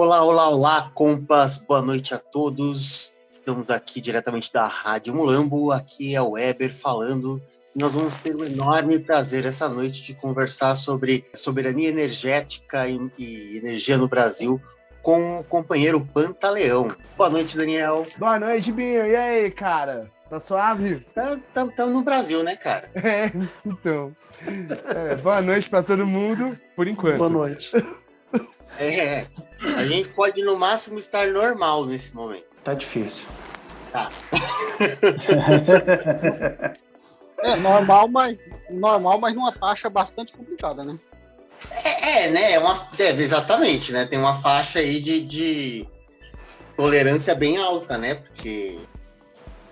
Olá, olá, olá, compas, boa noite a todos. Estamos aqui diretamente da Rádio Mulambo, aqui é o Weber falando. Nós vamos ter um enorme prazer essa noite de conversar sobre soberania energética e energia no Brasil com o companheiro Pantaleão. Boa noite, Daniel. Boa noite, Binho. E aí, cara? Tá suave? Estamos no Brasil, né, cara? Então. Boa noite pra todo mundo, por enquanto. Boa noite. A gente pode no máximo estar normal nesse momento. Tá difícil. Tá. Normal, mas numa taxa bastante complicada, né? Né? Exatamente, né? Tem uma faixa aí de tolerância bem alta, né? Porque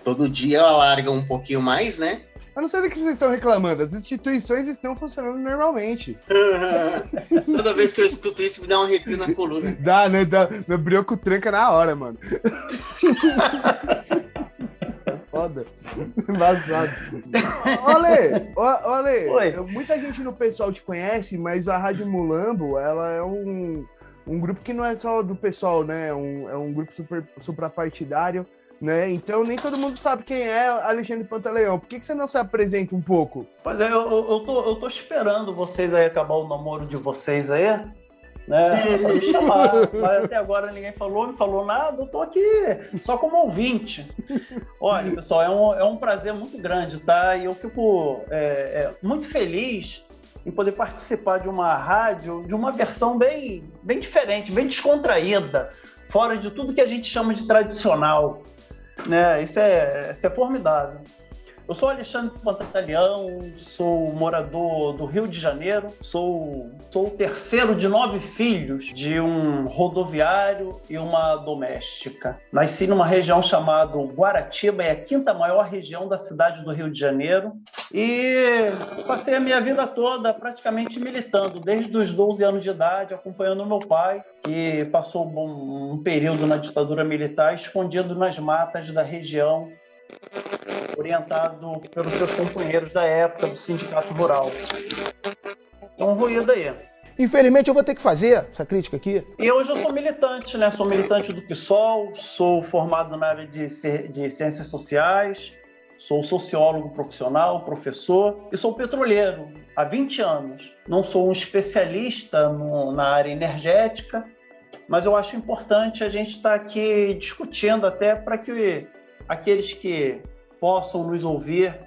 todo dia ela larga um pouquinho mais, né? Eu não sei do que vocês estão reclamando. As instituições estão funcionando normalmente. Toda vez que eu escuto isso, me dá um arrepio na coluna. Dá, né? Meu brioco tranca na hora, mano. Foda. Vazado. Olê, muita gente no pessoal te conhece, mas a Rádio Mulambo, ela é um grupo que não é só do pessoal, né? É um grupo suprapartidário, né? Então nem todo mundo sabe quem é Alexandre Pantaleão. Por que você não se apresenta um pouco? Pois é, eu tô esperando vocês aí acabar o namoro de vocês aí, né? Pra me chamar. Mas até agora ninguém me falou nada, eu tô aqui só como ouvinte. Olha, pessoal, é um prazer muito grande, tá? E eu fico muito feliz em poder participar de uma rádio, de uma versão bem diferente, bem descontraída, fora de tudo que a gente chama de tradicional, né? Isso é formidável. Eu sou Alexandre Pantaleão, sou morador do Rio de Janeiro, sou o terceiro de 9 filhos de um rodoviário e uma doméstica. Nasci numa região chamada Guaratiba, é a 5ª maior região da cidade do Rio de Janeiro, e passei a minha vida toda praticamente militando, desde os 12 anos de idade, acompanhando meu pai, que passou um período na ditadura militar escondido nas matas da região, orientado pelos seus companheiros da época do Sindicato Rural. Então, ruído aí. Infelizmente, eu vou ter que fazer essa crítica aqui. E hoje eu sou militante, né? Sou militante do PSOL, sou formado na área de Ciências Sociais, sou sociólogo profissional, professor e sou petroleiro há 20 anos. Não sou um especialista na área energética, mas eu acho importante a gente estar aqui discutindo até para que aqueles que possam nos ouvir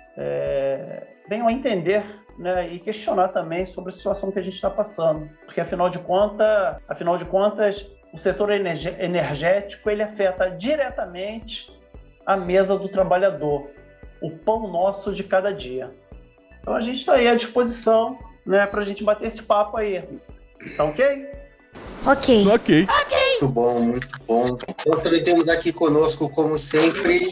venham a entender, né, e questionar também sobre a situação que a gente está passando. Porque, afinal de contas, o setor energético ele afeta diretamente a mesa do trabalhador, o pão nosso de cada dia. Então, a gente está aí à disposição, né, para a gente bater esse papo aí. Tá ok? Ok. Muito bom, muito bom. Nós também temos aqui conosco, como sempre,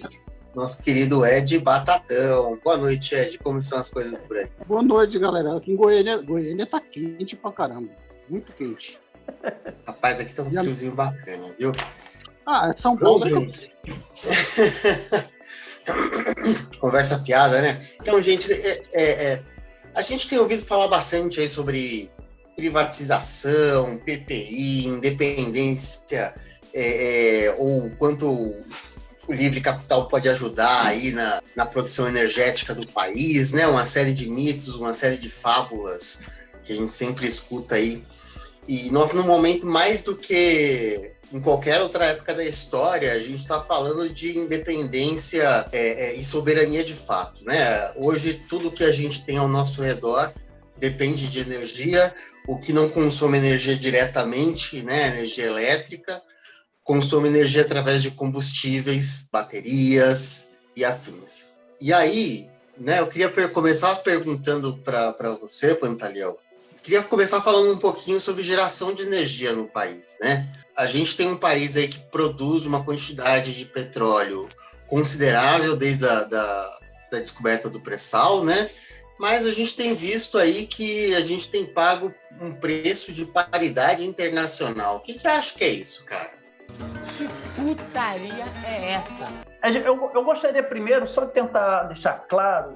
nosso querido Ed Batatão. Boa noite, Ed. Como estão as coisas por aí? Boa noite, galera. Aqui em Goiânia tá quente pra caramba. Muito quente. Rapaz, aqui tá um friozinho bacana, viu? São Paulo é gente. Conversa fiada, né? Então, gente, a gente tem ouvido falar bastante aí sobre privatização, PPI, independência, ou quanto o livre capital pode ajudar aí na produção energética do país, né? Uma série de mitos, uma série de fábulas que a gente sempre escuta aí. E nós, no momento, mais do que em qualquer outra época da história, a gente está falando de independência e soberania de fato, né? Hoje, tudo que a gente tem ao nosso redor depende de energia. O que não consome energia diretamente, né? Energia elétrica, consome energia através de combustíveis, baterias e afins. E aí, né, eu queria começar perguntando para você, Pantaleão. Queria começar falando um pouquinho sobre geração de energia no país, né? A gente tem um país aí que produz uma quantidade de petróleo considerável desde a descoberta do pré-sal, né? Mas a gente tem visto aí que a gente tem pago um preço de paridade internacional. O que você acha que é isso, cara? Que putaria é essa? Eu gostaria primeiro só de tentar deixar claro,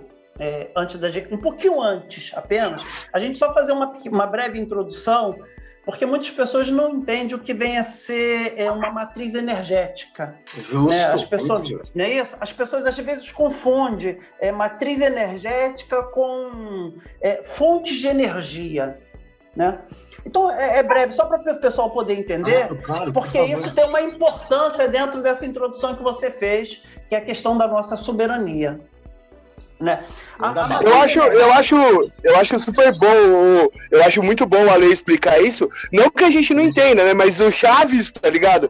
antes da gente, um pouquinho antes apenas, a gente só fazer uma breve introdução Porque muitas pessoas não entendem o que vem a ser uma matriz energética. Justo, Né? As muito pessoas, justo. não é isso? As pessoas às vezes confundem matriz energética com fontes de energia. Né? Então, é breve, só para o pessoal poder entender, Claro, porque por favor. isso tem uma importância dentro dessa introdução que você fez, que é a questão da nossa soberania. Né? Eu acho super bom, eu acho muito bom a lei explicar isso, não que a gente não entenda, né, mas o Chaves, tá ligado?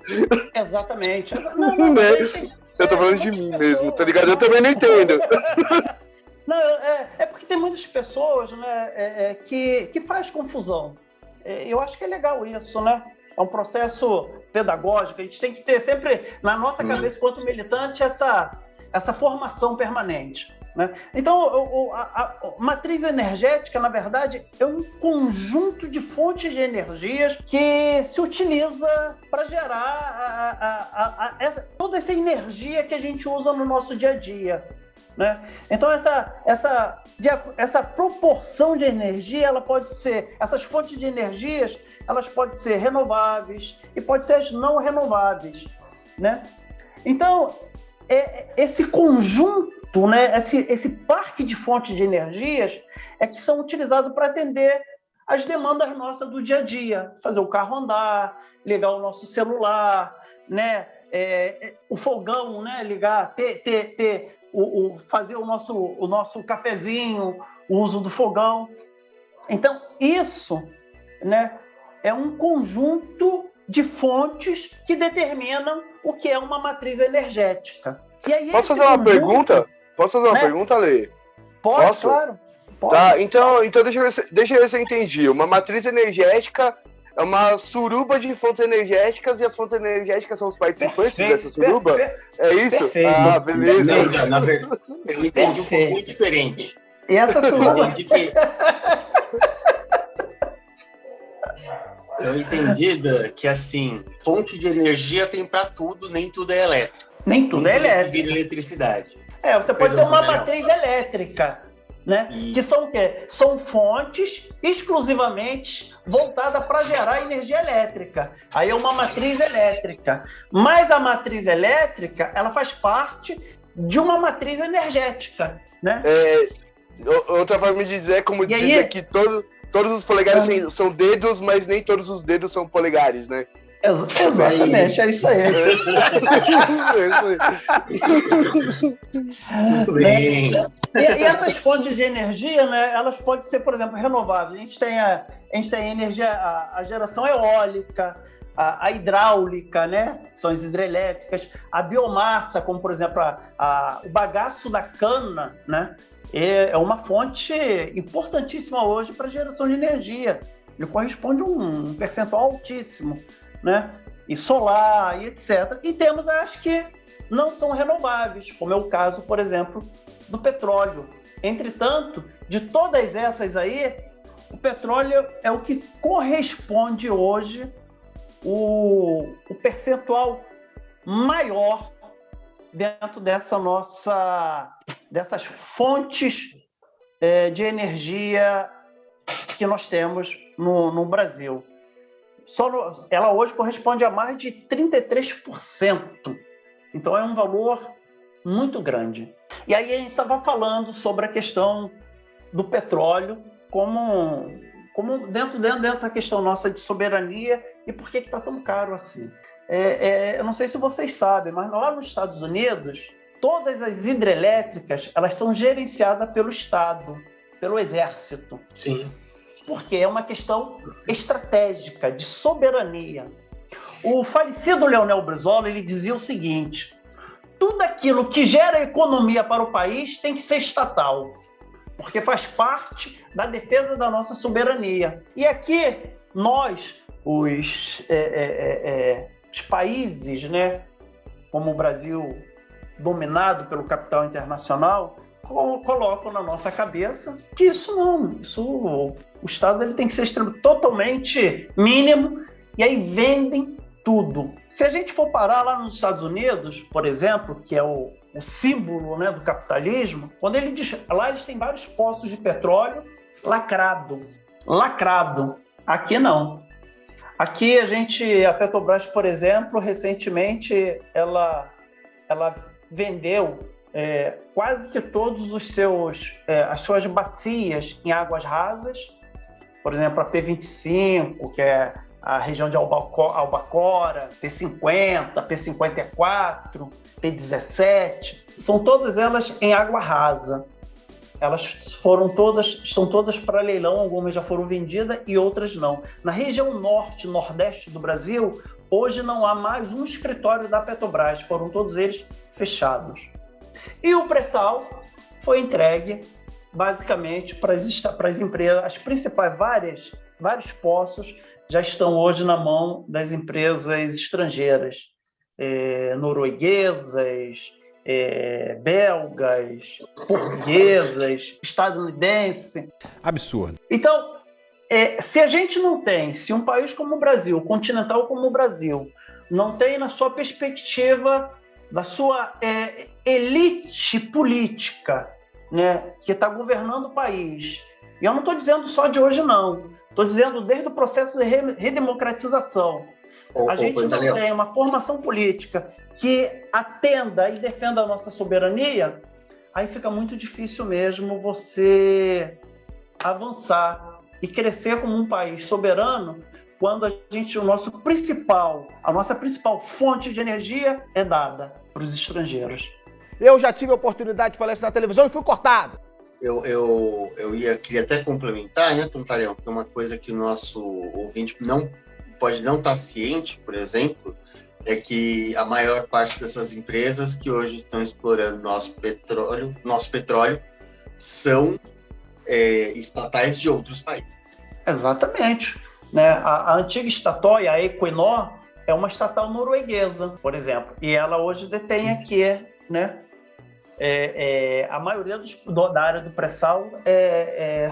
Exatamente. Eu tô falando de mim mesmo, tá ligado? Eu também não entendo. Não, é porque tem muitas pessoas, né, que faz confusão. Eu acho que é legal isso, né? É um processo pedagógico, a gente tem que ter sempre na nossa cabeça, enquanto militante, essa formação permanente. Né? Então, a matriz energética, na verdade, é um conjunto de fontes de energias que se utiliza para gerar toda essa energia que a gente usa no nosso dia a dia. Né? Então, essa proporção de energia, ela pode ser, essas fontes de energias, elas podem ser renováveis e podem ser as não renováveis. Né? Então, esse conjunto, né, esse parque de fontes de energias que são utilizados para atender as demandas nossas do dia a dia, fazer o carro andar, ligar o nosso celular, né, o fogão, né, ligar, fazer o nosso cafezinho, o uso do fogão. Então, isso, né, é um conjunto de fontes que determinam o que é uma matriz energética. E aí, Posso fazer uma pergunta? Posso fazer uma pergunta, Lê? Pode, Posso? claro. Pode. Tá, então deixa eu ver se eu entendi. Uma matriz energética é uma suruba de fontes energéticas e as fontes energéticas são os participantes dessa suruba? É isso? Perfeito. Ah, beleza. Não, na verdade, eu entendi um pouquinho diferente. E essa suruba... Eu entendi, Dan, que assim, fonte de energia tem para tudo, nem tudo é elétrico. Nem tudo é elétrico. Vira eletricidade. Você pode ter uma matriz elétrica, né? E... Que são o quê? São fontes exclusivamente voltadas para gerar energia elétrica. Aí é uma matriz elétrica. Mas a matriz elétrica, ela faz parte de uma matriz energética, né? Outra forma de dizer é como dizer que todos os polegares são dedos, mas nem todos os dedos são polegares, né? Exatamente, é isso aí. Muito bem. E essas fontes de energia, né, elas podem ser, por exemplo, renováveis. A gente tem a energia, a geração eólica, a hidráulica, né, são as hidrelétricas, a biomassa, como, por exemplo, o bagaço da cana, né, é uma fonte importantíssima hoje para a geração de energia. Ele corresponde a um percentual altíssimo. Né? E solar, e etc. E temos as que não são renováveis, como é o caso, por exemplo, do petróleo. Entretanto, de todas essas aí, o petróleo é o que corresponde hoje o percentual maior dentro dessas fontes de energia que nós temos no Brasil. Ela hoje corresponde a mais de 33%. Então é um valor muito grande. E aí a gente estava falando sobre a questão do petróleo como dentro dessa questão nossa de soberania e por que está tão caro assim. Eu não sei se vocês sabem, mas lá nos Estados Unidos, todas as hidrelétricas elas são gerenciadas pelo Estado, pelo Exército. Sim. Porque é uma questão estratégica, de soberania. O falecido Leonel Brizola, ele dizia o seguinte: tudo aquilo que gera economia para o país tem que ser estatal, porque faz parte da defesa da nossa soberania. E aqui, nós, os países, né, como o Brasil, dominado pelo capital internacional, colocam na nossa cabeça que o Estado ele tem que ser totalmente mínimo, e aí vendem tudo. Se a gente for parar lá nos Estados Unidos, por exemplo, que é o símbolo, né, do capitalismo, quando ele diz, lá eles têm vários poços de petróleo lacrado. Aqui não. Aqui a Petrobras, por exemplo, recentemente, ela vendeu quase que todos as suas bacias em águas rasas, por exemplo, a P25, que é a região de Albacora, P50, P54, P17, são todas elas em água rasa. Elas estão todas para leilão, algumas já foram vendidas e outras não. Na região norte, nordeste do Brasil, hoje não há mais um escritório da Petrobras, foram todos eles fechados. E o pré-sal foi entregue basicamente para as empresas, as principais, vários poços já estão hoje na mão das empresas estrangeiras, norueguesas, belgas, portuguesas, estadunidenses. Absurdo. Então, se um país como o Brasil, continental como o Brasil, não tem na sua perspectiva, da sua elite política, né, que está governando o país, e eu não estou dizendo só de hoje, não, estou dizendo desde o processo de redemocratização, a gente não tem uma formação política que atenda e defenda a nossa soberania, aí fica muito difícil mesmo você avançar e crescer como um país soberano quando a nossa principal fonte de energia é dada para os estrangeiros. Eu já tive a oportunidade de falar isso na televisão e fui cortado. Queria até complementar, né, Pantaleão, que é uma coisa que o nosso ouvinte pode não estar ciente, por exemplo, é que a maior parte dessas empresas que hoje estão explorando nosso petróleo são estatais de outros países. Exatamente. Né? A antiga Statoil, a Equinor, é uma estatal norueguesa, por exemplo, e ela hoje detém aqui, né? A maioria da área do pré-sal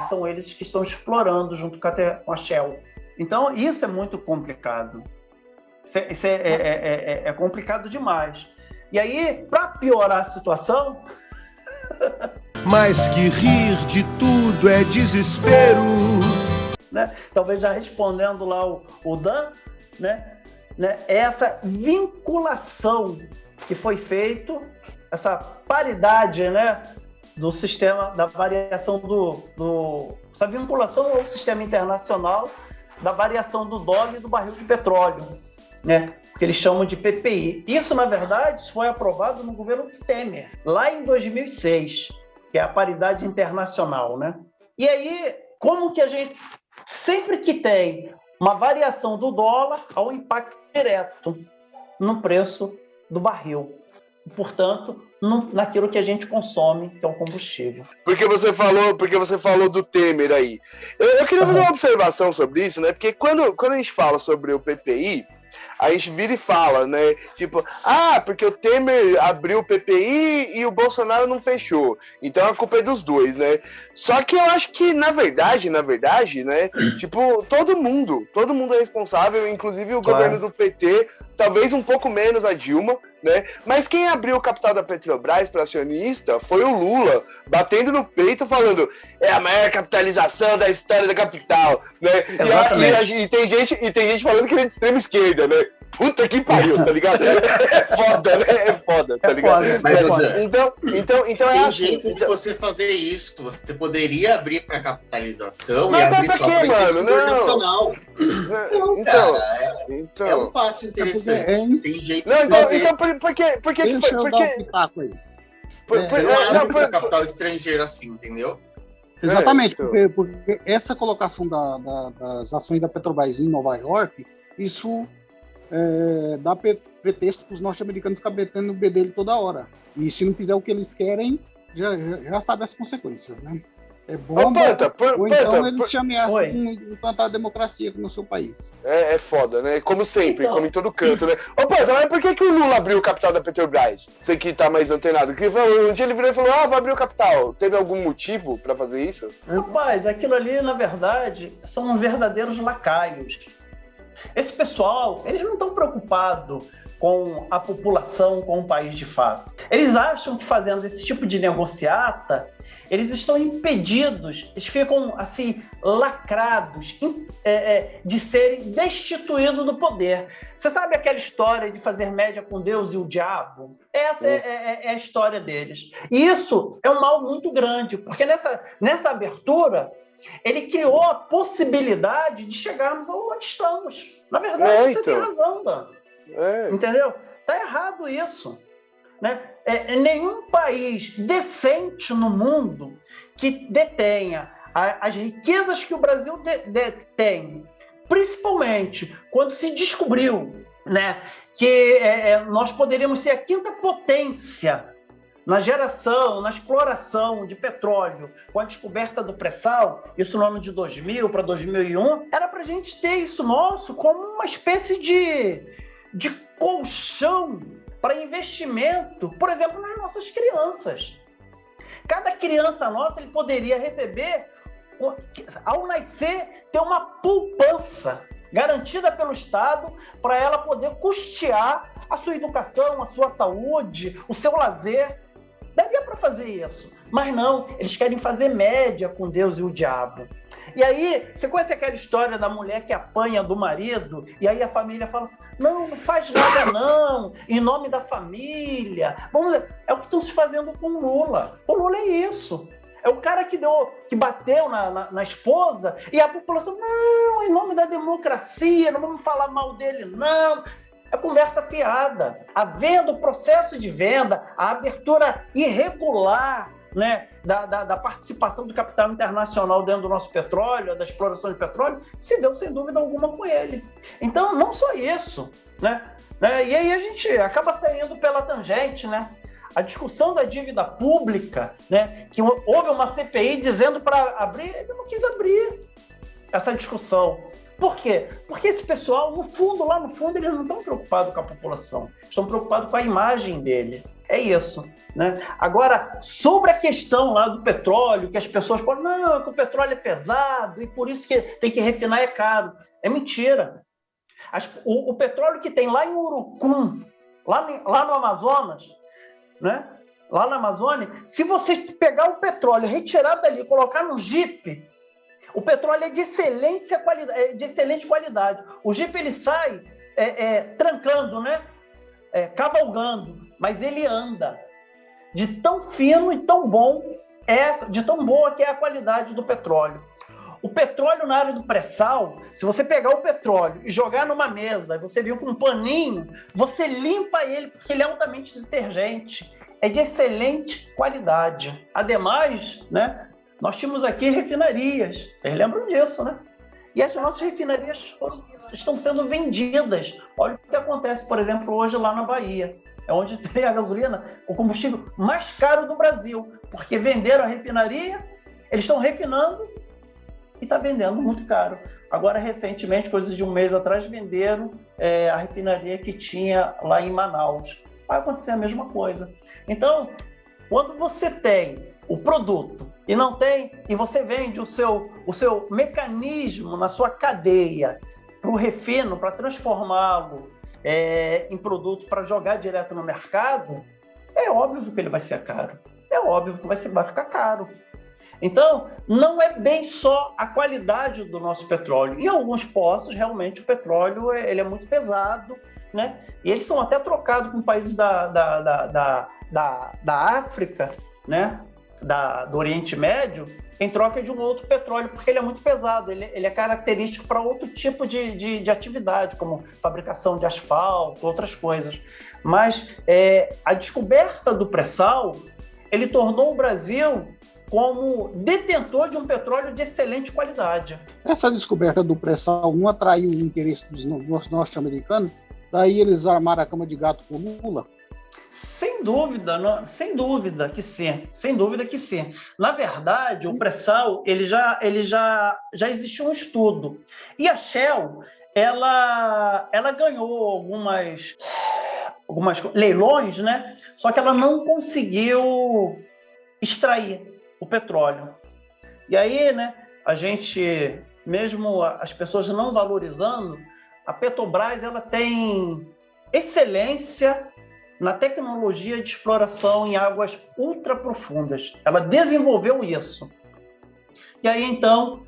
são eles que estão explorando junto com a Shell. Então, isso é muito complicado. Isso é complicado demais. E aí, para piorar a situação... Mas que rir de tudo é desespero. Né? Talvez já respondendo lá o Dan, né? Essa vinculação que foi feito, essa paridade, né, do sistema, da variação essa vinculação ao sistema internacional da variação do dólar e do barril de petróleo, né, que eles chamam de PPI. Isso, na verdade, foi aprovado no governo Temer, lá em 2006, que é a paridade internacional, né? E aí, como que a gente... Sempre que tem uma variação do dólar, há um impacto direto no preço do barril. Portanto, naquilo que a gente consome, que é o combustível. Porque você falou do Temer aí. Eu queria fazer uma observação sobre isso, né? Porque quando a gente fala sobre o PPI, a gente vira e fala, né? Tipo, porque o Temer abriu o PPI e o Bolsonaro não fechou. Então a culpa é dos dois, né? Só que eu acho que, na verdade, né? Tipo, todo mundo é responsável, inclusive o governo do PT, talvez um pouco menos a Dilma, né? Mas quem abriu o capital da Petrobras para acionista foi o Lula, batendo no peito, falando é a maior capitalização da história da capital, né? E tem gente falando que ele é de extrema esquerda, né? Puta que pariu, tá ligado? É foda, né? É foda, tá ligado? Mas, então tem assim, jeito de você fazer isso. Você poderia abrir para capitalização mas e abrir só para investidor não. nacional. Não, cara, é um passo interessante. Tem jeito de fazer. Então, por que Deixa eu dar um pitaco aí. Você não abre para capital estrangeiro assim, entendeu? Exatamente, porque essa colocação das ações da Petrobras em Nova York, isso dá pretexto para os norte-americanos ficar metendo o bedelho toda hora. E se não fizer o que eles querem, já sabe as consequências, né? É bomba, ou então ele te ameaça com implantar a democracia no seu país. É foda, né? Como sempre, como em todo canto, né? Mas por que o Lula abriu o capital da Petrobras? Você que tá mais antenado. Um dia ele virou e falou, vai abrir o capital. Teve algum motivo pra fazer isso? Rapaz, aquilo ali, na verdade, são verdadeiros lacaios. Esse pessoal, eles não estão preocupados com a população, com o país de fato. Eles acham que fazendo esse tipo de negociata, eles estão impedidos, eles ficam assim, lacrados de serem destituídos do poder. Você sabe aquela história de fazer média com Deus e o diabo? Essa é a história deles. E isso é um mal muito grande, porque nessa abertura, ele criou a possibilidade de chegarmos aonde estamos. Na verdade, você tem razão, Dan. Entendeu? Tá errado isso. Né? Nenhum país decente no mundo que detenha as riquezas que o Brasil tem, principalmente quando se descobriu, né, que nós poderíamos ser a quinta potência na geração, na exploração de petróleo, com a descoberta do pré-sal, isso no ano de 2000 para 2001, era para a gente ter isso nosso como uma espécie de colchão para investimento, por exemplo, nas nossas crianças. Cada criança nossa, ele poderia receber, ao nascer, ter uma poupança garantida pelo Estado para ela poder custear a sua educação, a sua saúde, o seu lazer. Daria para fazer isso, mas não, eles querem fazer média com Deus e o diabo. E aí, você conhece aquela história da mulher que apanha do marido, e aí a família fala assim, não faz nada não, em nome da família. É o que estão se fazendo com o Lula. O Lula é isso. É o cara que bateu na esposa, e a população, não, em nome da democracia, não vamos falar mal dele, não. É conversa fiada. Havendo processo de venda, a abertura irregular, né, da participação do capital internacional dentro do nosso petróleo, da exploração de petróleo, se deu sem dúvida alguma com ele. Então, não só isso, né? E aí a gente acaba saindo pela tangente, né? A discussão da dívida pública, né? Que houve uma CPI dizendo para abrir, ele não quis abrir essa discussão. Por quê? Porque esse pessoal, lá no fundo, eles não estão preocupados com a população, estão preocupados com a imagem dele. É isso, né? Agora, sobre a questão lá do petróleo, que as pessoas falam, não, que o petróleo é pesado e por isso que tem que refinar é caro. É mentira. O petróleo que tem lá em Urucum, lá no Amazonas, né? Lá na Amazônia, se você pegar o petróleo, retirar dali e colocar no Jeep, o petróleo é de excelente qualidade. O Jeep, ele sai trancando, né? Cavalgando, mas ele anda de tão fino e tão bom, de tão boa que é a qualidade do petróleo. O petróleo na área do pré-sal, se você pegar o petróleo e jogar numa mesa, você viu com um paninho, você limpa ele, porque ele é altamente detergente, é de excelente qualidade. Ademais, né, nós tínhamos aqui refinarias, vocês lembram disso, né? E as nossas refinarias estão sendo vendidas. Olha o que acontece, por exemplo, hoje lá na Bahia. É onde tem a gasolina, o combustível mais caro do Brasil. Porque venderam a refinaria, eles estão refinando e está vendendo muito caro. Agora, recentemente, coisas de um mês atrás, venderam a refinaria que tinha lá em Manaus. Vai acontecer a mesma coisa. Então, quando você tem o produto e não tem, e você vende o seu mecanismo na sua cadeia para o refino, para transformá-lo em produto para jogar direto no mercado, é óbvio que ele vai ser caro. É óbvio que vai ficar caro. Então, não é bem só a qualidade do nosso petróleo. Em alguns poços, realmente, o petróleo ele é muito pesado, né? E eles são até trocados com países da África, né? Do Oriente Médio, em troca de um outro petróleo, porque ele é muito pesado, ele é característico para outro tipo de atividade, como fabricação de asfalto, outras coisas. Mas a descoberta do pré-sal, ele tornou o Brasil como detentor de um petróleo de excelente qualidade. Essa descoberta do pré-sal não atraiu o interesse dos norte-americanos, daí eles armaram a cama de gato com Lula? Sem dúvida que sim. Na verdade, o pré-sal, ele já existiu um estudo. E a Shell, ela ganhou algumas leilões, né? Só que ela não conseguiu extrair o petróleo. E aí, né, a gente, mesmo as pessoas não valorizando, a Petrobras ela tem excelência na tecnologia de exploração em águas ultraprofundas. Ela desenvolveu isso. E aí, então,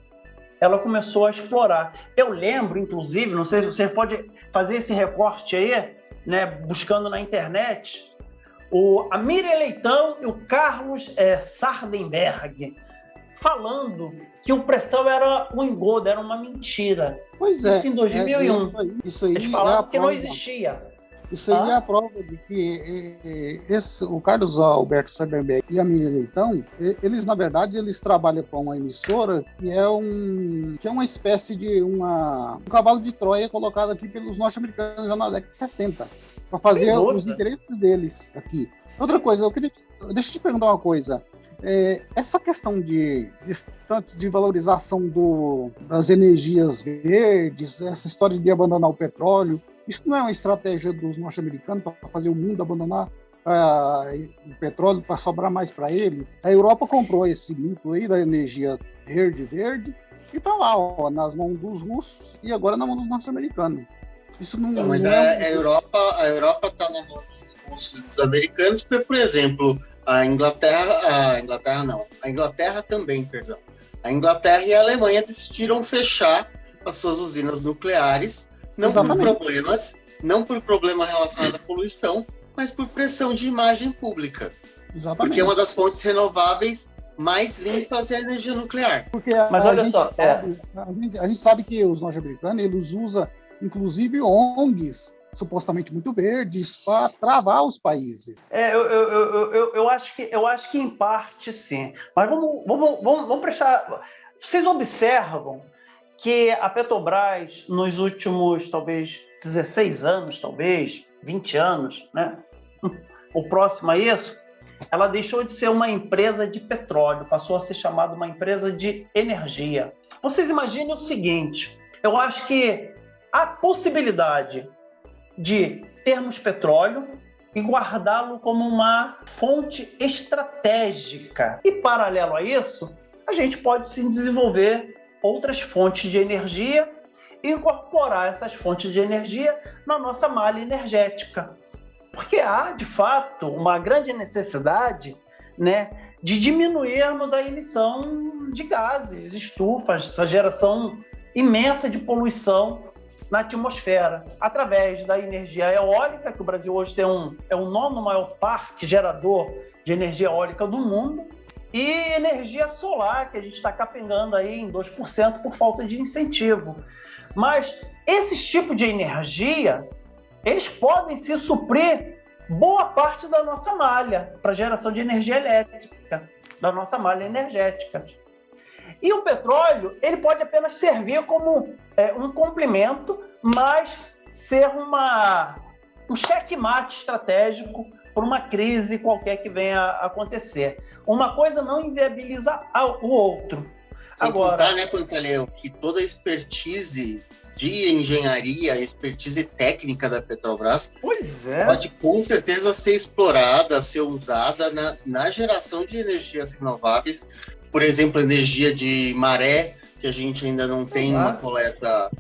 ela começou a explorar. Eu lembro, inclusive, não sei se você pode fazer esse recorte aí, né, buscando na internet, a Miriam Leitão e o Carlos Sardenberg falando que o pré-sal era um engodo, era uma mentira. Pois é. Isso em 2001. Isso aí Eles falavam que não prova. existia. Isso aí é a prova de que o Carlos Alberto Sardenberg e a Miriam Leitão, eles, na verdade, eles trabalham com uma emissora que é uma espécie de um cavalo de Troia colocado aqui pelos norte-americanos já na década de 60, para fazer os interesses deles aqui. Outra coisa, deixa eu te perguntar uma coisa. Essa questão de valorização das energias verdes, essa história de abandonar o petróleo, isso não é uma estratégia dos norte-americanos para fazer o mundo abandonar o petróleo para sobrar mais para eles? A Europa comprou esse mito aí da energia verde e está lá, nas mãos dos russos e agora na mão dos norte-americanos. Isso não. Não, mas não a Europa está na mão dos russos e dos americanos, porque, por exemplo, a Inglaterra também, perdão. A Inglaterra e a Alemanha decidiram fechar as suas usinas nucleares, não por problema relacionado à poluição, mas por pressão de imagem pública. Exatamente. Porque uma das fontes renováveis mais limpas é a energia nuclear. Mas olha só, a gente sabe que os norte-americanos, eles usam, inclusive, ONGs supostamente muito verdes para travar os países. Eu acho que em parte sim. Mas vamos prestar. Vocês observam que a Petrobras, nos últimos, talvez, 16 anos, talvez, 20 anos, né? O próximo a isso, ela deixou de ser uma empresa de petróleo, passou a ser chamada uma empresa de energia. Vocês imaginem o seguinte, eu acho que a possibilidade de termos petróleo e guardá-lo como uma fonte estratégica. E, paralelo a isso, a gente pode sim desenvolver outras fontes de energia e incorporar essas fontes de energia na nossa malha energética. Porque há, de fato, uma grande necessidade, né, de diminuirmos a emissão de gases, estufas, essa geração imensa de poluição na atmosfera, através da energia eólica, que o Brasil hoje é o nono maior parque gerador de energia eólica do mundo, e energia solar, que a gente está capengando aí em 2% por falta de incentivo. Mas esses tipos de energia, eles podem se suprir boa parte da nossa malha para geração de energia elétrica, da nossa malha energética. E o petróleo, ele pode apenas servir como um complemento, mas ser um checkmate estratégico por uma crise qualquer que venha a acontecer. Uma coisa não inviabiliza o outro. Agora, contar, né, Pantaleu, que toda a expertise de engenharia, a expertise técnica da Petrobras pode com certeza ser explorada, ser usada na geração de energias renováveis. Por exemplo, energia de maré, que a gente ainda não tem uma coleta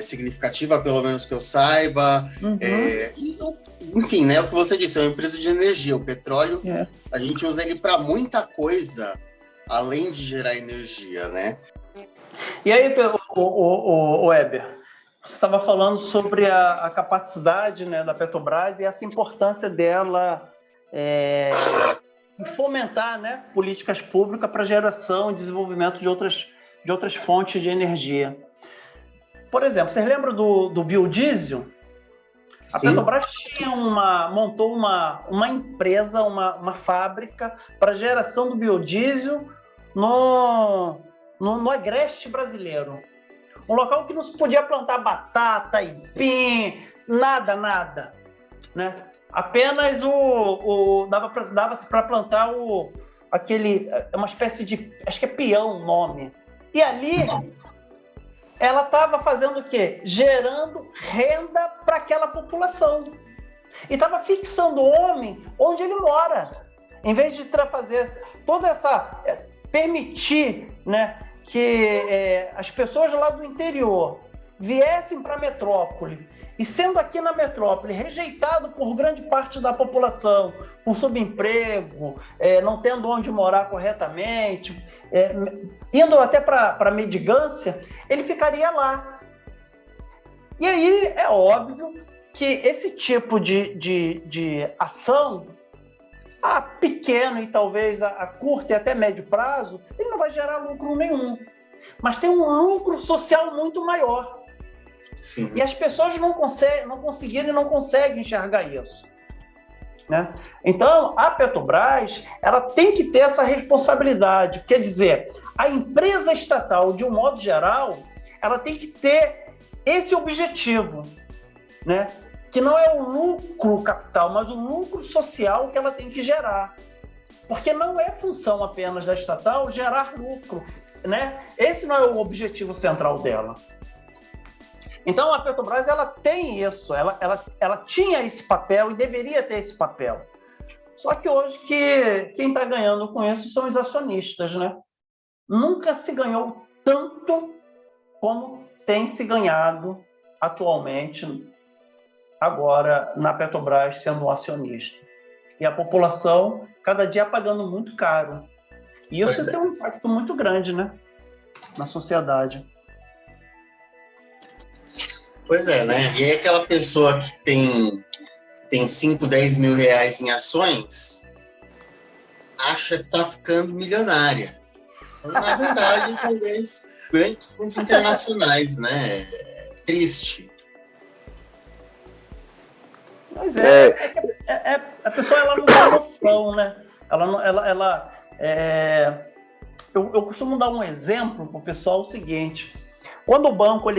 significativa, pelo menos que eu saiba. Enfim, né, o que você disse, é uma empresa de energia. O petróleo, a gente usa ele para muita coisa, além de gerar energia, né? E aí, o Weber, você estava falando sobre a capacidade, né, da Petrobras e essa importância dela em fomentar, né, políticas públicas para geração e desenvolvimento de outras fontes de energia. Por exemplo, vocês lembram do biodiesel? A Petrobras montou uma empresa, uma fábrica para geração do biodiesel no agreste brasileiro. Um local que não se podia plantar batata, aipim, nada, né? Apenas dava-se para plantar uma espécie de, acho que é peão o nome. E ali ela estava fazendo o quê? Gerando renda para aquela população. E estava fixando o homem onde ele mora. Em vez de fazer toda essa... permitir, né, que as pessoas lá do interior viessem para a metrópole, e sendo aqui na metrópole rejeitado por grande parte da população, por subemprego, não tendo onde morar corretamente, indo até para mendigância, ele ficaria lá. E aí é óbvio que esse tipo de ação, a pequeno e talvez a curto e até médio prazo, ele não vai gerar lucro nenhum. Mas tem um lucro social muito maior. Sim. E as pessoas não conseguiram e não conseguem enxergar isso. Né? Então, a Petrobras, ela tem que ter essa responsabilidade. Quer dizer, a empresa estatal, de um modo geral, ela tem que ter esse objetivo, né? Que não é o lucro capital, mas o lucro social que ela tem que gerar. Porque não é função apenas da estatal gerar lucro, né? Esse não é o objetivo central dela. Então, a Petrobras, ela tem isso, ela tinha esse papel e deveria ter esse papel. Só que hoje quem está ganhando com isso são os acionistas, né? Nunca se ganhou tanto como tem se ganhado atualmente, agora, na Petrobras, sendo um acionista. E a população, cada dia, pagando muito caro. E isso tem um impacto muito grande, né? Na sociedade. Pois é, né? E aí aquela pessoa que tem 5, 10 mil reais em ações, acha que tá ficando milionária. Na verdade, são grandes fundos internacionais, né? Triste. Mas a pessoa, ela não tem noção, né? Eu costumo dar um exemplo para o pessoal, o seguinte: quando o banco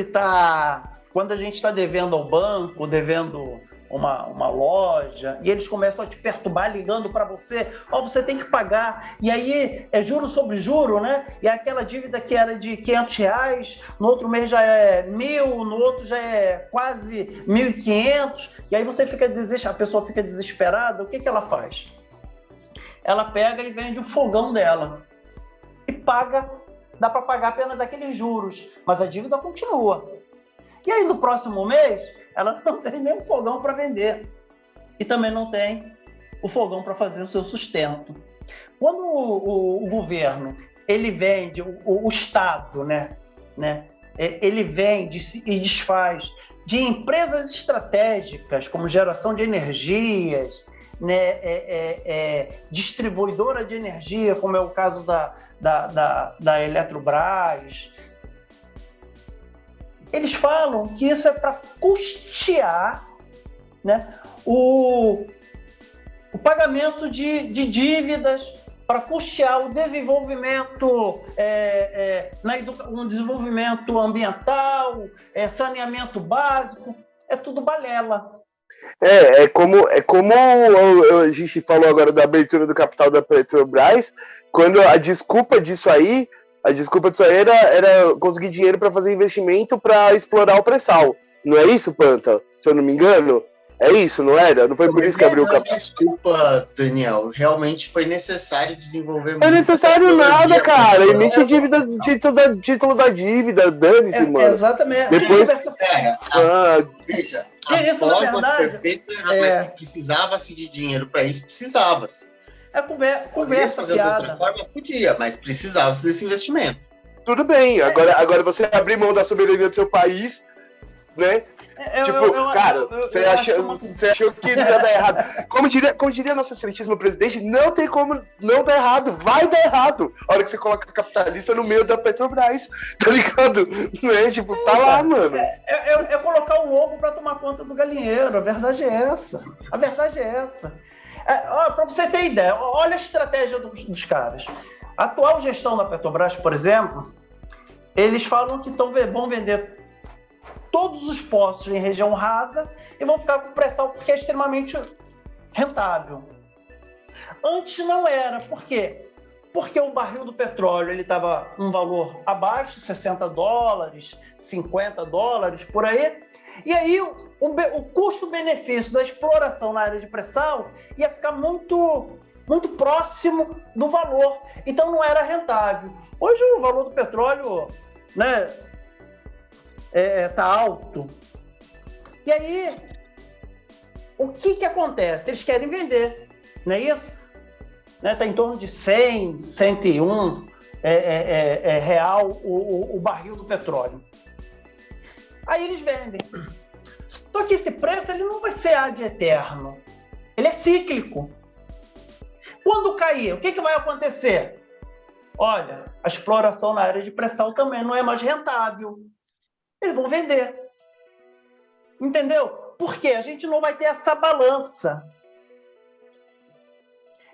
quando a gente está devendo ao banco, devendo uma loja, e eles começam a te perturbar ligando para você, você tem que pagar, e aí é juro sobre juro, né? E aquela dívida que era de R$500, no outro mês já é 1.000, no outro já é quase 1.500, e aí a pessoa fica desesperada. O que ela faz? Ela pega e vende o fogão dela e paga, dá para pagar apenas aqueles juros, mas a dívida continua. E aí, no próximo mês, ela não tem nem o fogão para vender. E também não tem o fogão para fazer o seu sustento. Quando o governo, ele vende, o Estado, né, ele vende e desfaz de empresas estratégicas, como geração de energias, né, distribuidora de energia, como é o caso da Eletrobras. Eles falam que isso é para custear, né, o pagamento de dívidas, para custear o desenvolvimento, um desenvolvimento ambiental, saneamento básico. É tudo balela. É como a gente falou agora da abertura do capital da Petrobras, quando a desculpa disso aí era conseguir dinheiro para fazer investimento para explorar o pré-sal. Não é isso, Panta? Se eu não me engano? É isso, não era? Não foi por isso que abriu o capital? Desculpa, Daniel. Realmente foi necessário desenvolver muito. Não é necessário nada, cara. Emite dívida, título da dívida, dane-se, mano. Exatamente. Depois, veja, a forma que foi feita, mas que precisava-se de dinheiro para isso, precisava-se. Conversa fazer de outra fiada. forma? Podia, mas precisava-se desse investimento. Tudo bem. Agora você abrir mão da soberania do seu país, né? Você achou que não ia dar errado. Como diria nosso excelentíssimo presidente, não tem como não dar errado. Vai dar errado. A hora que você coloca capitalista no meio da Petrobras, tá ligado? Não é? Tipo, tá lá, mano. É colocar o ovo pra tomar conta do galinheiro. A verdade é essa. Pra você ter ideia, olha a estratégia dos caras. A atual gestão da Petrobras, por exemplo, eles falam que vão vender todos os poços em região rasa e vão ficar com pré-sal porque é extremamente rentável. Antes não era. Por quê? Porque o barril do petróleo estava um valor abaixo, $60, $50, por aí. E aí o custo-benefício da exploração na área de pré-sal ia ficar muito, muito próximo do valor. Então não era rentável. Hoje o valor do petróleo, né, tá alto. E aí, o que acontece? Eles querem vender, não é isso? Tá em torno de 100, 101 real o barril do petróleo. Aí eles vendem. Só que esse preço ele não vai ser ad eterno. Ele é cíclico. Quando cair, o que vai acontecer? Olha, a exploração na área de pré-sal também não é mais rentável. Eles vão vender. Entendeu? Porque a gente não vai ter essa balança.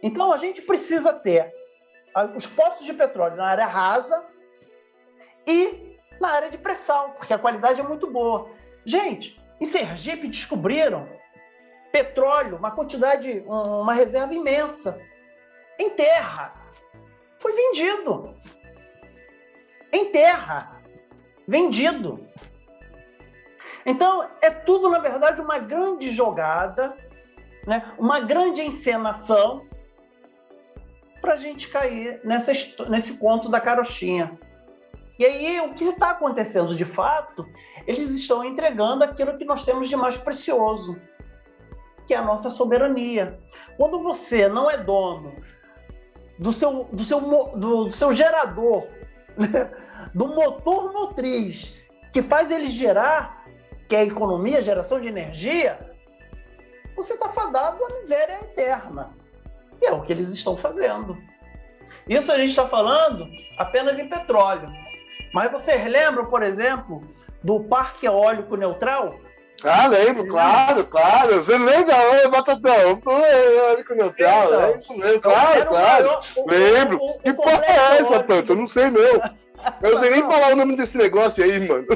Então, a gente precisa ter os poços de petróleo na área rasa e na área de pré-sal, porque a qualidade é muito boa. Gente, em Sergipe descobriram petróleo, uma reserva imensa, em terra. Foi vendido. Em terra. Vendido. Então, é tudo, na verdade, uma grande jogada, né? Uma grande encenação para a gente cair nesse conto da carochinha. E aí, o que está acontecendo de fato, eles estão entregando aquilo que nós temos de mais precioso, que é a nossa soberania. Quando você não é dono do seu gerador, né? Do motor motriz que faz ele gerar, que é a economia, a geração de energia, você está fadado à miséria eterna, que é o que eles estão fazendo. Isso a gente está falando apenas em petróleo. Mas vocês lembram, por exemplo, do Parque Eólico Neutral? Ah, lembro, claro. Você lembra, Batatão? Eólico Neutral, então, é isso mesmo, claro. Lembro. Que porra é essa, Tanto? Eu não sei, não. Eu não sei nem falar o nome desse negócio aí, mano.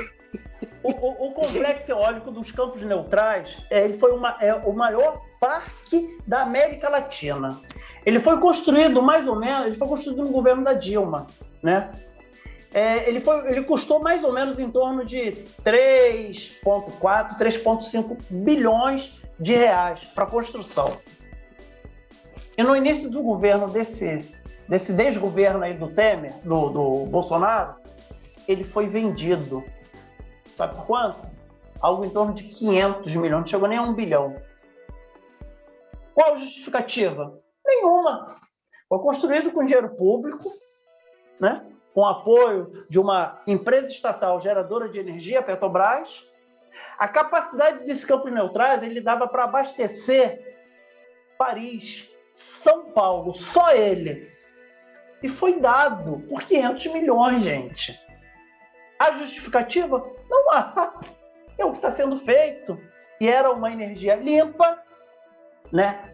O complexo eólico dos Campos Neutrais, ele foi o maior parque da América Latina. Ele foi construído no governo da Dilma, né? Ele custou mais ou menos em torno de 3,4, 3,5 bilhões de reais para a construção. E no início do governo desse desgoverno aí do Temer, do Bolsonaro, ele foi vendido. Sabe por quanto? Algo em torno de 500 milhões, não chegou nem a 1 bilhão. Qual a justificativa? Nenhuma. Foi construído com dinheiro público, né? Com apoio de uma empresa estatal geradora de energia, a Petrobras. A capacidade desse Campos Neutrais, ele dava para abastecer Paris, São Paulo, só ele. E foi dado por 500 milhões, gente. A justificativa? Não há. É o que está sendo feito. E era uma energia limpa, né?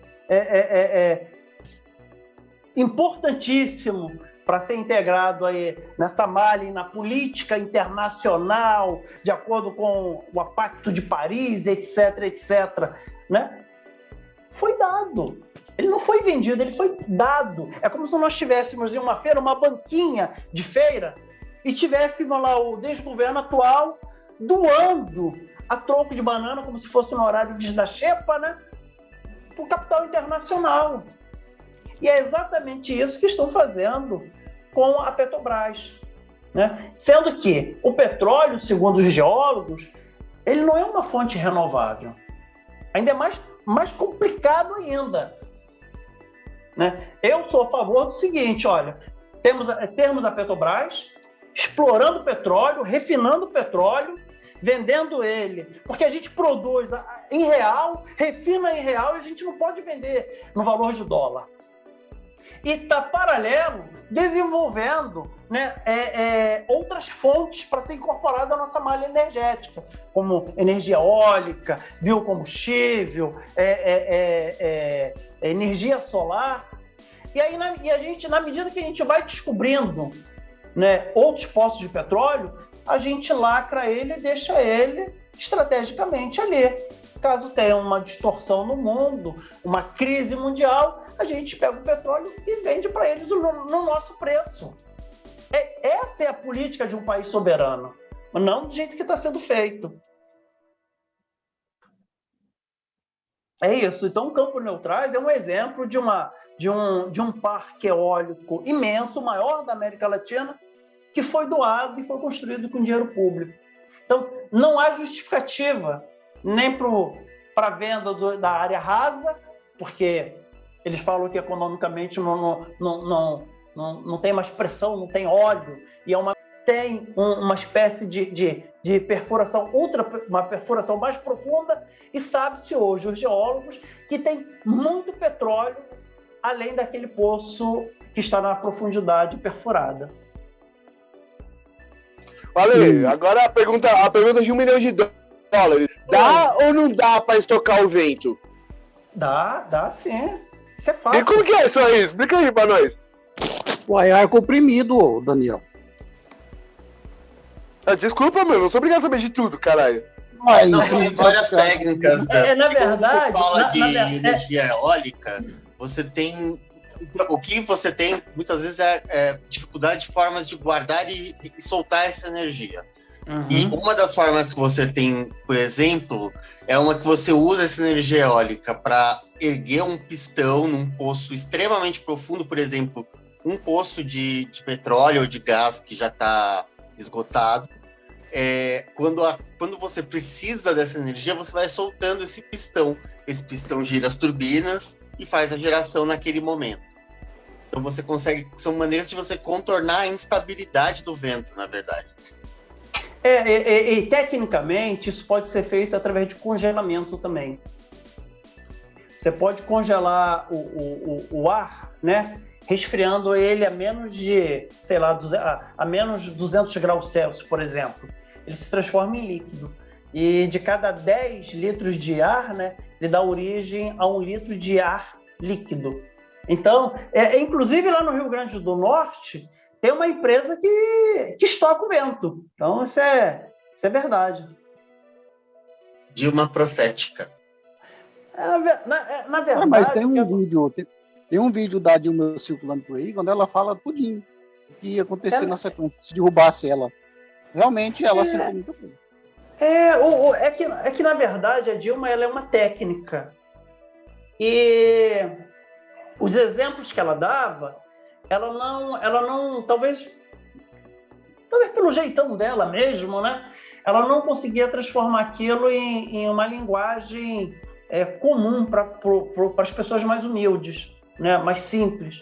Importantíssimo para ser integrado aí nessa malha, na política internacional, de acordo com o Pacto de Paris, etc., né? Foi dado. Ele não foi vendido, ele foi dado. É como se nós tivéssemos em uma feira, uma banquinha de feira, e tivéssemos lá o desgoverno atual doando a troco de banana, como se fosse no horário da xepa, né? Para o capital internacional. E é exatamente isso que estão fazendo com a Petrobras, né? Sendo que o petróleo, segundo os geólogos, ele não é uma fonte renovável. Ainda é mais complicado ainda, né? Eu sou a favor do seguinte, olha, termos a Petrobras explorando petróleo, refinando petróleo, vendendo ele, porque a gente produz em real, refina em real e a gente não pode vender no valor de dólar. E está paralelo desenvolvendo, né, outras fontes para ser incorporada à nossa malha energética, como energia eólica, biocombustível, energia solar. E aí a gente, na medida que a gente vai descobrindo, né, outros poços de petróleo, a gente lacra ele e deixa ele estrategicamente ali. Caso tenha uma distorção no mundo, uma crise mundial, a gente pega o petróleo e vende para eles no nosso preço. Essa é a política de um país soberano, não do jeito que está sendo feito. É isso. Então, o Campos Neutrais é um exemplo de um parque eólico imenso, o maior da América Latina, que foi doado e foi construído com dinheiro público. Então, não há justificativa nem para a venda da área rasa, porque eles falam que economicamente não tem mais pressão, não tem óleo, e tem uma espécie de perfuração, uma perfuração mais profunda, e sabe-se hoje, os geólogos, que tem muito petróleo além daquele poço que está na profundidade perfurada. Ale, agora a pergunta de $1 milhão. Dá ou não dá para estocar o vento? Dá sim. Isso é fácil. E como que é isso aí? Explica aí para nós. Uai, ar comprimido, Daniel. Desculpa, meu, não sou obrigado a saber de tudo, caralho. Mas, Não, são várias técnicas. Na verdade, quando você fala de energia eólica, você tem... O que você tem, muitas vezes, é dificuldade de formas de guardar e soltar essa energia. Uhum. E uma das formas que você tem, por exemplo, é uma que você usa essa energia eólica para erguer um pistão num poço extremamente profundo, por exemplo, um poço de petróleo ou de gás que já está esgotado. Quando você precisa dessa energia, você vai soltando esse pistão. Esse pistão gira as turbinas e faz a geração naquele momento. Então você consegue... São maneiras de você contornar a instabilidade do vento, na verdade. E tecnicamente, isso pode ser feito através de congelamento também. Você pode congelar o ar, né? Resfriando ele a menos de, sei lá, a menos de 200 graus Celsius, por exemplo. Ele se transforma em líquido. E de cada 10 litros de ar, né, ele dá origem a 1 litro de ar líquido. Então, inclusive lá no Rio Grande do Norte, tem uma empresa que estoca o vento. Então, isso é verdade. Dilma profética. Na verdade... mas tem um vídeo da Dilma circulando por aí, quando ela fala tudinho o que ia acontecer na sequência, se derrubasse ela. Realmente, ela acertou muito bem. É que, na verdade, a Dilma ela é uma técnica. E os exemplos que ela dava, ela não talvez pelo jeitão dela mesmo, né? Ela não conseguia transformar aquilo em uma linguagem comum para as pessoas mais humildes, né? Mais simples.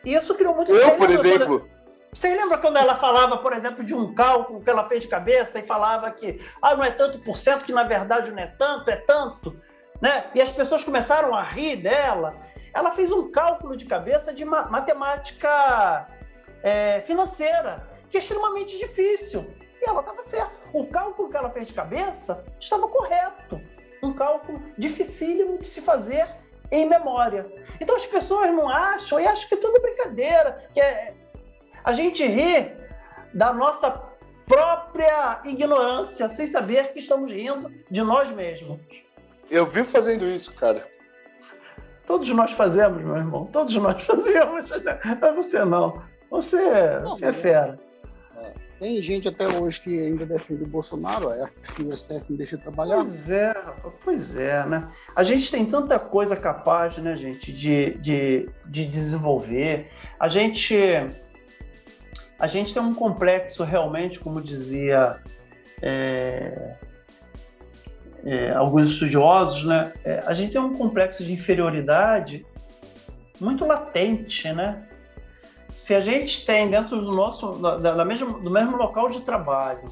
E isso criou muito... Por exemplo... Você lembra quando ela falava, por exemplo, de um cálculo que ela fez de cabeça e falava que não é tanto por cento, que na verdade não é tanto, é tanto, né? E as pessoas começaram a rir dela. Ela fez um cálculo de cabeça de matemática financeira, que é extremamente difícil. E ela estava certa. O cálculo que ela fez de cabeça estava correto. Um cálculo dificílimo de se fazer em memória. Então as pessoas não acham, e acham que tudo é brincadeira, que a gente ri da nossa própria ignorância, sem saber que estamos rindo de nós mesmos. Eu vivo fazendo isso, cara. Todos nós fazemos, meu irmão. Todos nós fazemos. Mas você não. Você é fera. Tem gente até hoje que ainda defende o Bolsonaro, que o STF não deixa trabalhar. Pois é, né? A gente tem tanta coisa capaz, né, gente, de desenvolver. A gente tem um complexo realmente, como dizia alguns estudiosos, né? A gente tem um complexo de inferioridade muito latente, né? Se a gente tem dentro do mesmo local de trabalho,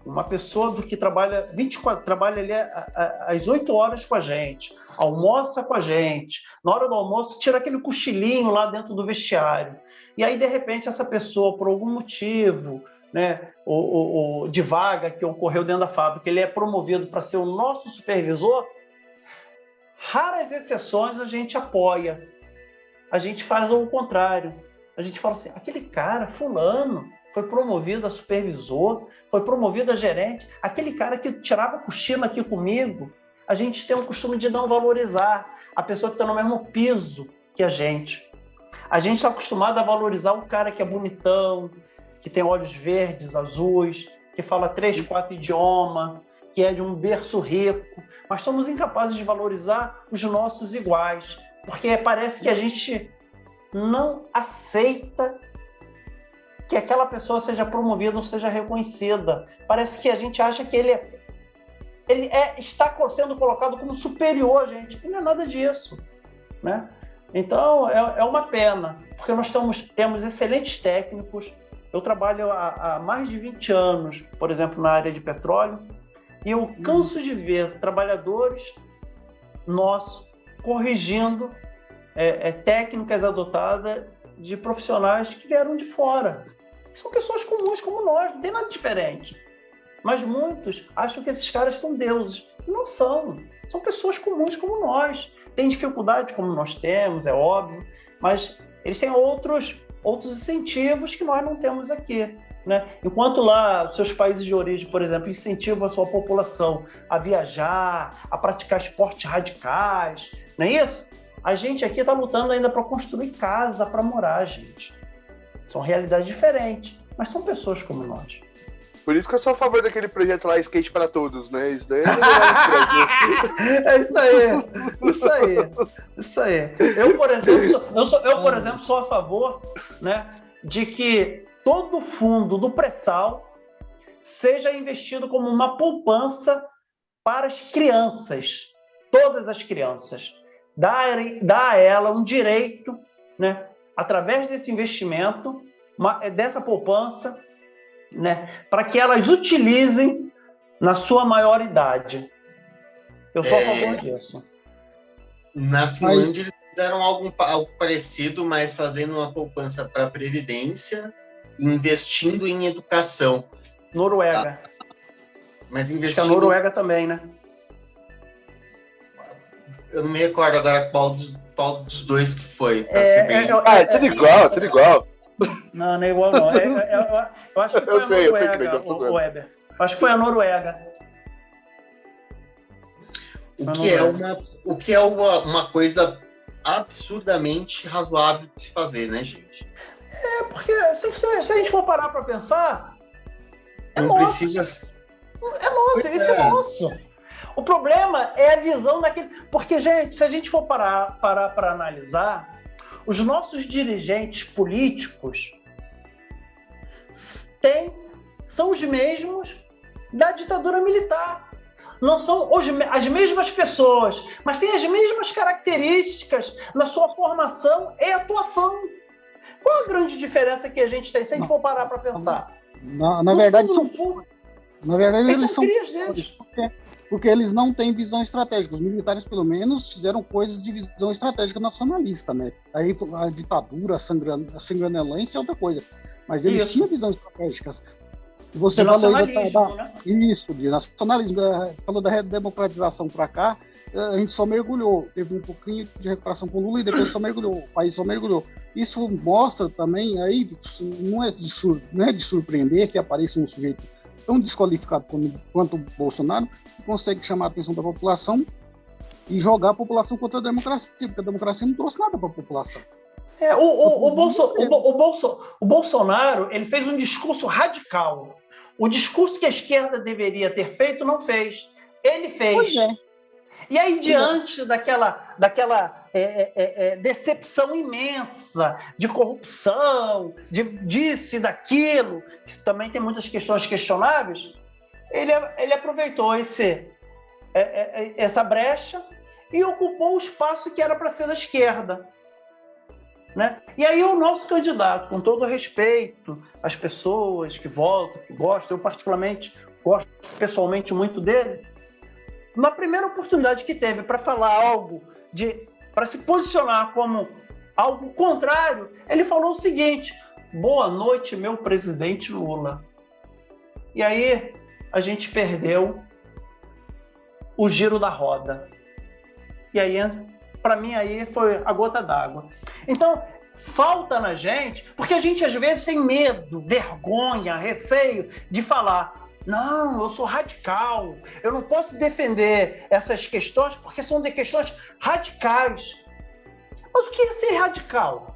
uma pessoa que trabalha ali às 8 horas com a gente, almoça com a gente, na hora do almoço tira aquele cochilinho lá dentro do vestiário, e aí de repente essa pessoa, por algum motivo, né, de vaga que ocorreu dentro da fábrica, ele é promovido para ser o nosso supervisor, raras exceções a gente apoia, a gente faz o contrário. A gente fala assim, aquele cara, fulano, foi promovido a supervisor, foi promovido a gerente, aquele cara que tirava cochilo aqui comigo, a gente tem o costume de não valorizar a pessoa que está no mesmo piso que a gente. A gente está acostumado a valorizar o cara que é bonitão, que tem olhos verdes, azuis, que fala 3, 4 idiomas, que é de um berço rico, mas somos incapazes de valorizar os nossos iguais, porque parece que a gente não aceita que aquela pessoa seja promovida ou seja reconhecida. Parece que a gente acha que ele está sendo colocado como superior a gente, e não é nada disso, né? Então, é uma pena, porque nós temos excelentes técnicos. Eu trabalho há mais de 20 anos, por exemplo, na área de petróleo, e eu canso de ver trabalhadores nossos corrigindo técnicas adotadas de profissionais que vieram de fora. São pessoas comuns como nós, não tem nada diferente. Mas muitos acham que esses caras são deuses. Não são. São pessoas comuns como nós. Tem dificuldade como nós temos, é óbvio, mas eles têm outros incentivos que nós não temos aqui, né? Enquanto lá, seus países de origem, por exemplo, incentivam a sua população a viajar, a praticar esportes radicais, não é isso? A gente aqui está lutando ainda para construir casa, para morar, gente. São realidades diferentes, mas são pessoas como nós. Por isso que eu sou a favor daquele projeto lá, Skate para Todos, né? Isso daí é isso aí. Eu, por exemplo, sou a favor, né, de que todo o fundo do pré-sal seja investido como uma poupança para as crianças, todas as crianças. Dar a ela um direito, né, através desse investimento, dessa poupança, né, para que elas utilizem na sua maioridade. Eu sou a favor disso. Na Finlândia eles fizeram algo parecido, mas fazendo uma poupança para a Previdência e investindo em educação. Noruega. Mas investindo... Acho que a Noruega também, né? Eu não me recordo agora qual dos dois que foi. Tudo igual. Não é igual não. Eu acho que foi a Noruega, o Weber. Acho que foi a Noruega. O que é uma coisa absurdamente razoável de se fazer, né, gente? Porque se a gente for parar para pensar, não precisa... É nosso, isso é nosso. O problema é a visão daquele... Porque, gente, se a gente for parar para analisar, os nossos dirigentes políticos são os mesmos da ditadura militar. Não são as mesmas pessoas, mas têm as mesmas características na sua formação e atuação. Qual a grande diferença que a gente tem, se a gente for parar para pensar? Na verdade, eles são crias deles. Porque eles não têm visão estratégica. Os militares, pelo menos, fizeram coisas de visão estratégica nacionalista, né? Aí a ditadura, a sanguinolência é outra coisa. Mas eles tinham visão estratégica. Você falou de nacionalismo. Falou da redemocratização para cá, a gente só mergulhou. Teve um pouquinho de recuperação com o Lula e depois só mergulhou. O país só mergulhou. Isso mostra também, aí não é de surpreender que apareça um sujeito tão desqualificado quanto o Bolsonaro, que consegue chamar a atenção da população e jogar a população contra a democracia, porque a democracia não trouxe nada para a população. O Bolsonaro, ele fez um discurso radical. O discurso que a esquerda deveria ter feito, não fez. Ele fez. Pois é. E aí, diante daquela decepção imensa de corrupção, disso e daquilo, que também tem muitas questões questionáveis, ele aproveitou essa brecha e ocupou o espaço que era para ser da esquerda. Né? E aí o nosso candidato, com todo respeito às pessoas que votam, que gostam, eu particularmente gosto pessoalmente muito dele, na primeira oportunidade que teve para falar algo, para se posicionar como algo contrário, ele falou o seguinte: boa noite, meu presidente Lula. E aí a gente perdeu o giro da roda. E aí, para mim, aí foi a gota d'água. Então, falta na gente, porque a gente às vezes tem medo, vergonha, receio de falar: não, eu sou radical, eu não posso defender essas questões porque são de questões radicais. Mas o que é ser radical?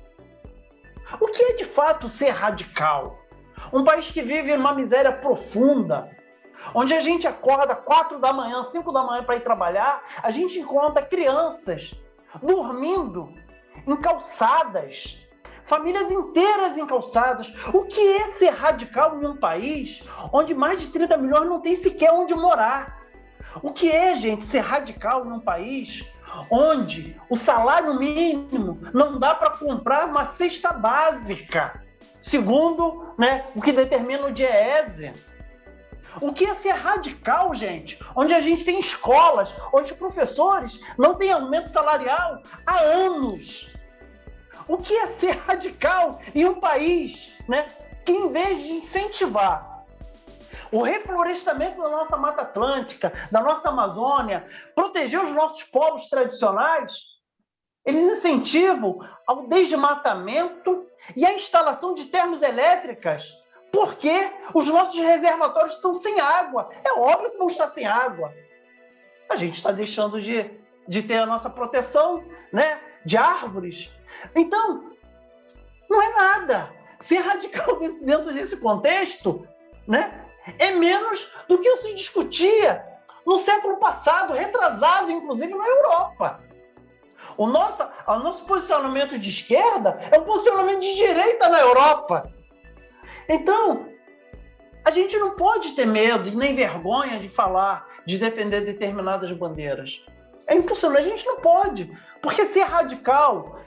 O que é de fato ser radical? Um país que vive uma miséria profunda, onde a gente acorda 4 da manhã, 5 da manhã para ir trabalhar, a gente encontra crianças dormindo em calçadas, famílias inteiras encalçadas. O que é ser radical em um país onde mais de 30 milhões não tem sequer onde morar? O que é, gente, ser radical em um país onde o salário mínimo não dá para comprar uma cesta básica, segundo, né, o que determina o DIEESE? O que é ser radical, gente? Onde a gente tem escolas, onde os professores não têm aumento salarial há anos. O que é ser radical em um país, né, que, em vez de incentivar o reflorestamento da nossa Mata Atlântica, da nossa Amazônia, proteger os nossos povos tradicionais, eles incentivam ao desmatamento e a instalação de termoelétricas, porque os nossos reservatórios estão sem água. É óbvio que vão estar sem água. A gente está deixando de ter a nossa proteção, né, de árvores. Então, não é nada. Ser radical dentro desse contexto, né, é menos do que se discutia no século passado, retrasado, inclusive na Europa. O nosso posicionamento de esquerda é um posicionamento de direita na Europa. Então, a gente não pode ter medo e nem vergonha de falar, de defender determinadas bandeiras. É impossível, a gente não pode. Porque ser radical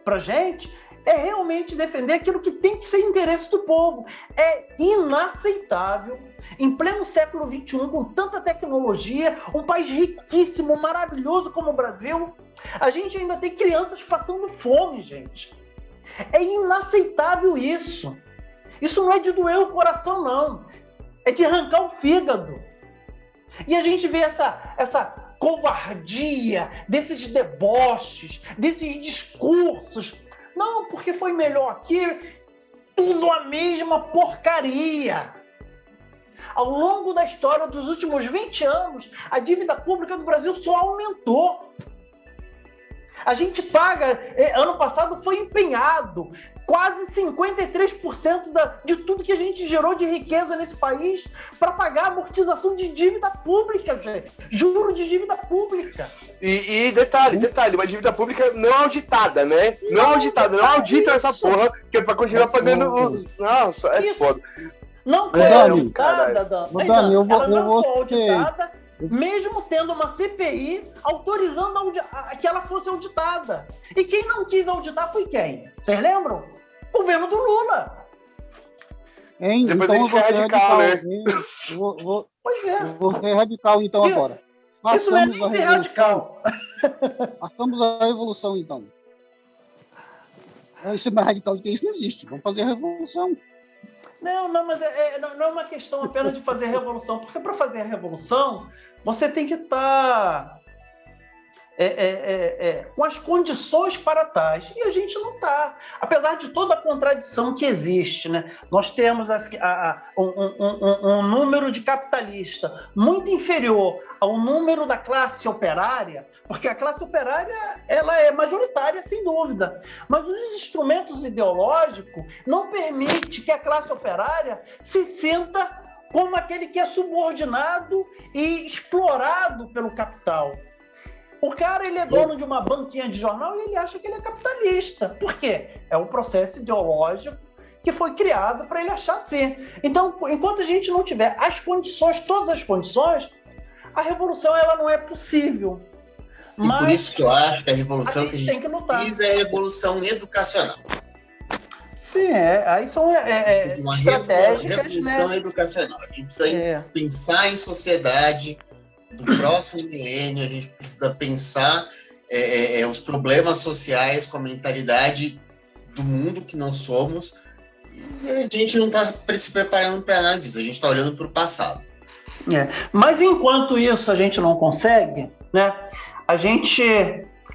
para a gente é realmente defender aquilo que tem que ser interesse do povo. É inaceitável, em pleno século XXI, com tanta tecnologia, um país riquíssimo, maravilhoso como o Brasil, a gente ainda tem crianças passando fome, gente. É inaceitável isso. Isso não é de doer o coração, não. É de arrancar o fígado. E a gente vê essa covardia, desses deboches, desses discursos. Não, porque foi melhor aqui, tudo a mesma porcaria. Ao longo da história dos últimos 20 anos, a dívida pública do Brasil só aumentou. A gente paga, ano passado foi empenhado, quase 53% de tudo que a gente gerou de riqueza nesse país para pagar a amortização de dívida pública, gente. Juro de dívida pública. E detalhe, uma dívida pública não auditada, né? Não auditada, não audita essa porra, que é pra continuar pagando os... Nossa, é foda. Não foi auditada, Dani. Ela não foi auditada, mesmo tendo uma CPI autorizando que ela fosse auditada. E quem não quis auditar foi quem? Vocês lembram? O governo do Lula. Hein? Depois então a gente é radical, né? Pois é. Eu vou ser radical, então, agora. Isso não é nem ser radical. Passamos a revolução, então. Isso é mais radical do que isso não existe. Vamos fazer a revolução. Não, mas não é uma questão apenas de fazer a revolução, porque para fazer a revolução, você tem que estar com as condições para tais, e a gente não está. Apesar de toda a contradição que existe, né? Nós temos um número de capitalista muito inferior ao número da classe operária, porque a classe operária ela é majoritária, sem dúvida, mas os instrumentos ideológicos não permitem que a classe operária se sinta como aquele que é subordinado e explorado pelo capital. O cara, ele é dono de uma banquinha de jornal e ele acha que ele é capitalista. Por quê? É um processo ideológico que foi criado para ele achar assim. Então, enquanto a gente não tiver as condições, todas as condições, a revolução ela não é possível. E por isso que eu acho que a revolução que a gente precisa é a revolução educacional. Sim, aí são uma estratégicas, revolução educacional. A gente precisa pensar em sociedade do próximo milênio, a gente precisa pensar os problemas sociais com a mentalidade do mundo que nós somos, e a gente não está se preparando para nada disso, a gente está olhando para o passado. Mas enquanto isso a gente não consegue, né,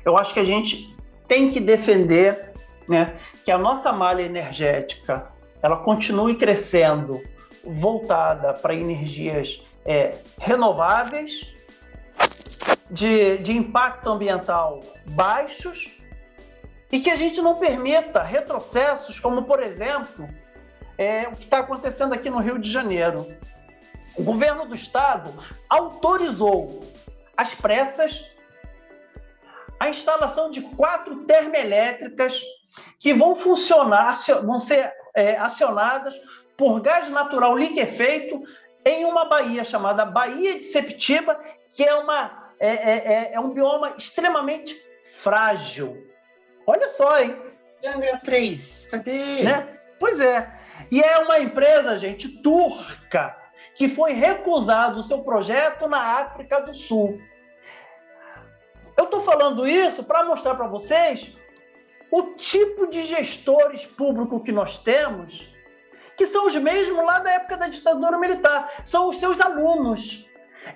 eu acho que a gente tem que defender, né, que a nossa malha energética ela continue crescendo, voltada para energias renováveis, de impacto ambiental baixos, e que a gente não permita retrocessos, como, por exemplo, o que está acontecendo aqui no Rio de Janeiro. O governo do estado autorizou às pressas a instalação de 4 termoelétricas que vão funcionar, vão ser acionadas por gás natural liquefeito em uma baía chamada Baía de Septiba, que é um bioma extremamente frágil. Olha só, hein? Angra 3, cadê? Né? Pois é. E é uma empresa, gente, turca, que foi recusado o seu projeto na África do Sul. Eu estou falando isso para mostrar para vocês o tipo de gestores públicos que nós temos, que são os mesmos lá da época da ditadura militar, são os seus alunos.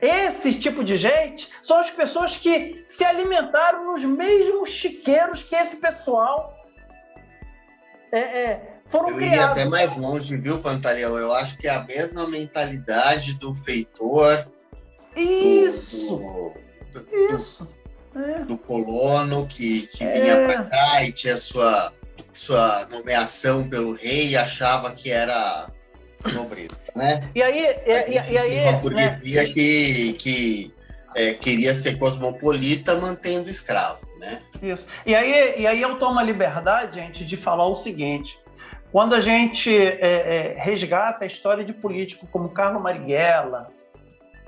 Esse tipo de gente são as pessoas que se alimentaram nos mesmos chiqueiros que esse pessoal foram criados. Eu iria até mais longe, viu, Pantaleão? Eu acho que é a mesma mentalidade do feitor, Isso. Do colono que vinha para cá e tinha sua nomeação pelo rei e achava que era nobreza, né? E aí uma burguesia que queria ser cosmopolita mantendo escravo, né? Isso. E aí eu tomo a liberdade, gente, de falar o seguinte: quando a gente resgata a história de político como Carlos Marighella,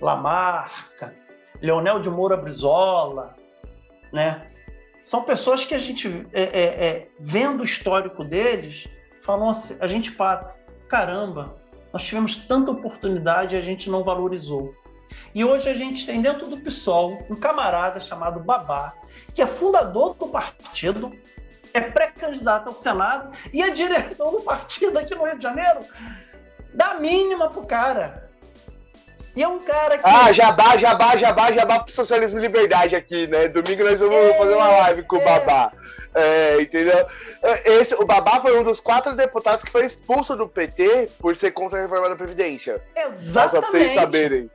Lamarca, Leonel de Moura Brizola, né? São pessoas que a gente, vendo o histórico deles, falam assim, a gente para, caramba, nós tivemos tanta oportunidade e a gente não valorizou. E hoje a gente tem dentro do PSOL um camarada chamado Babá, que é fundador do partido, é pré-candidato ao Senado, e a direção do partido aqui no Rio de Janeiro dá mínima pro cara. E é um cara que... Jabá pro socialismo e liberdade aqui, né? Domingo nós vamos fazer uma live com o Babá. Entendeu? O Babá foi um dos 4 deputados que foi expulso do PT por ser contra a reforma da Previdência. Exatamente. Só pra vocês saberem.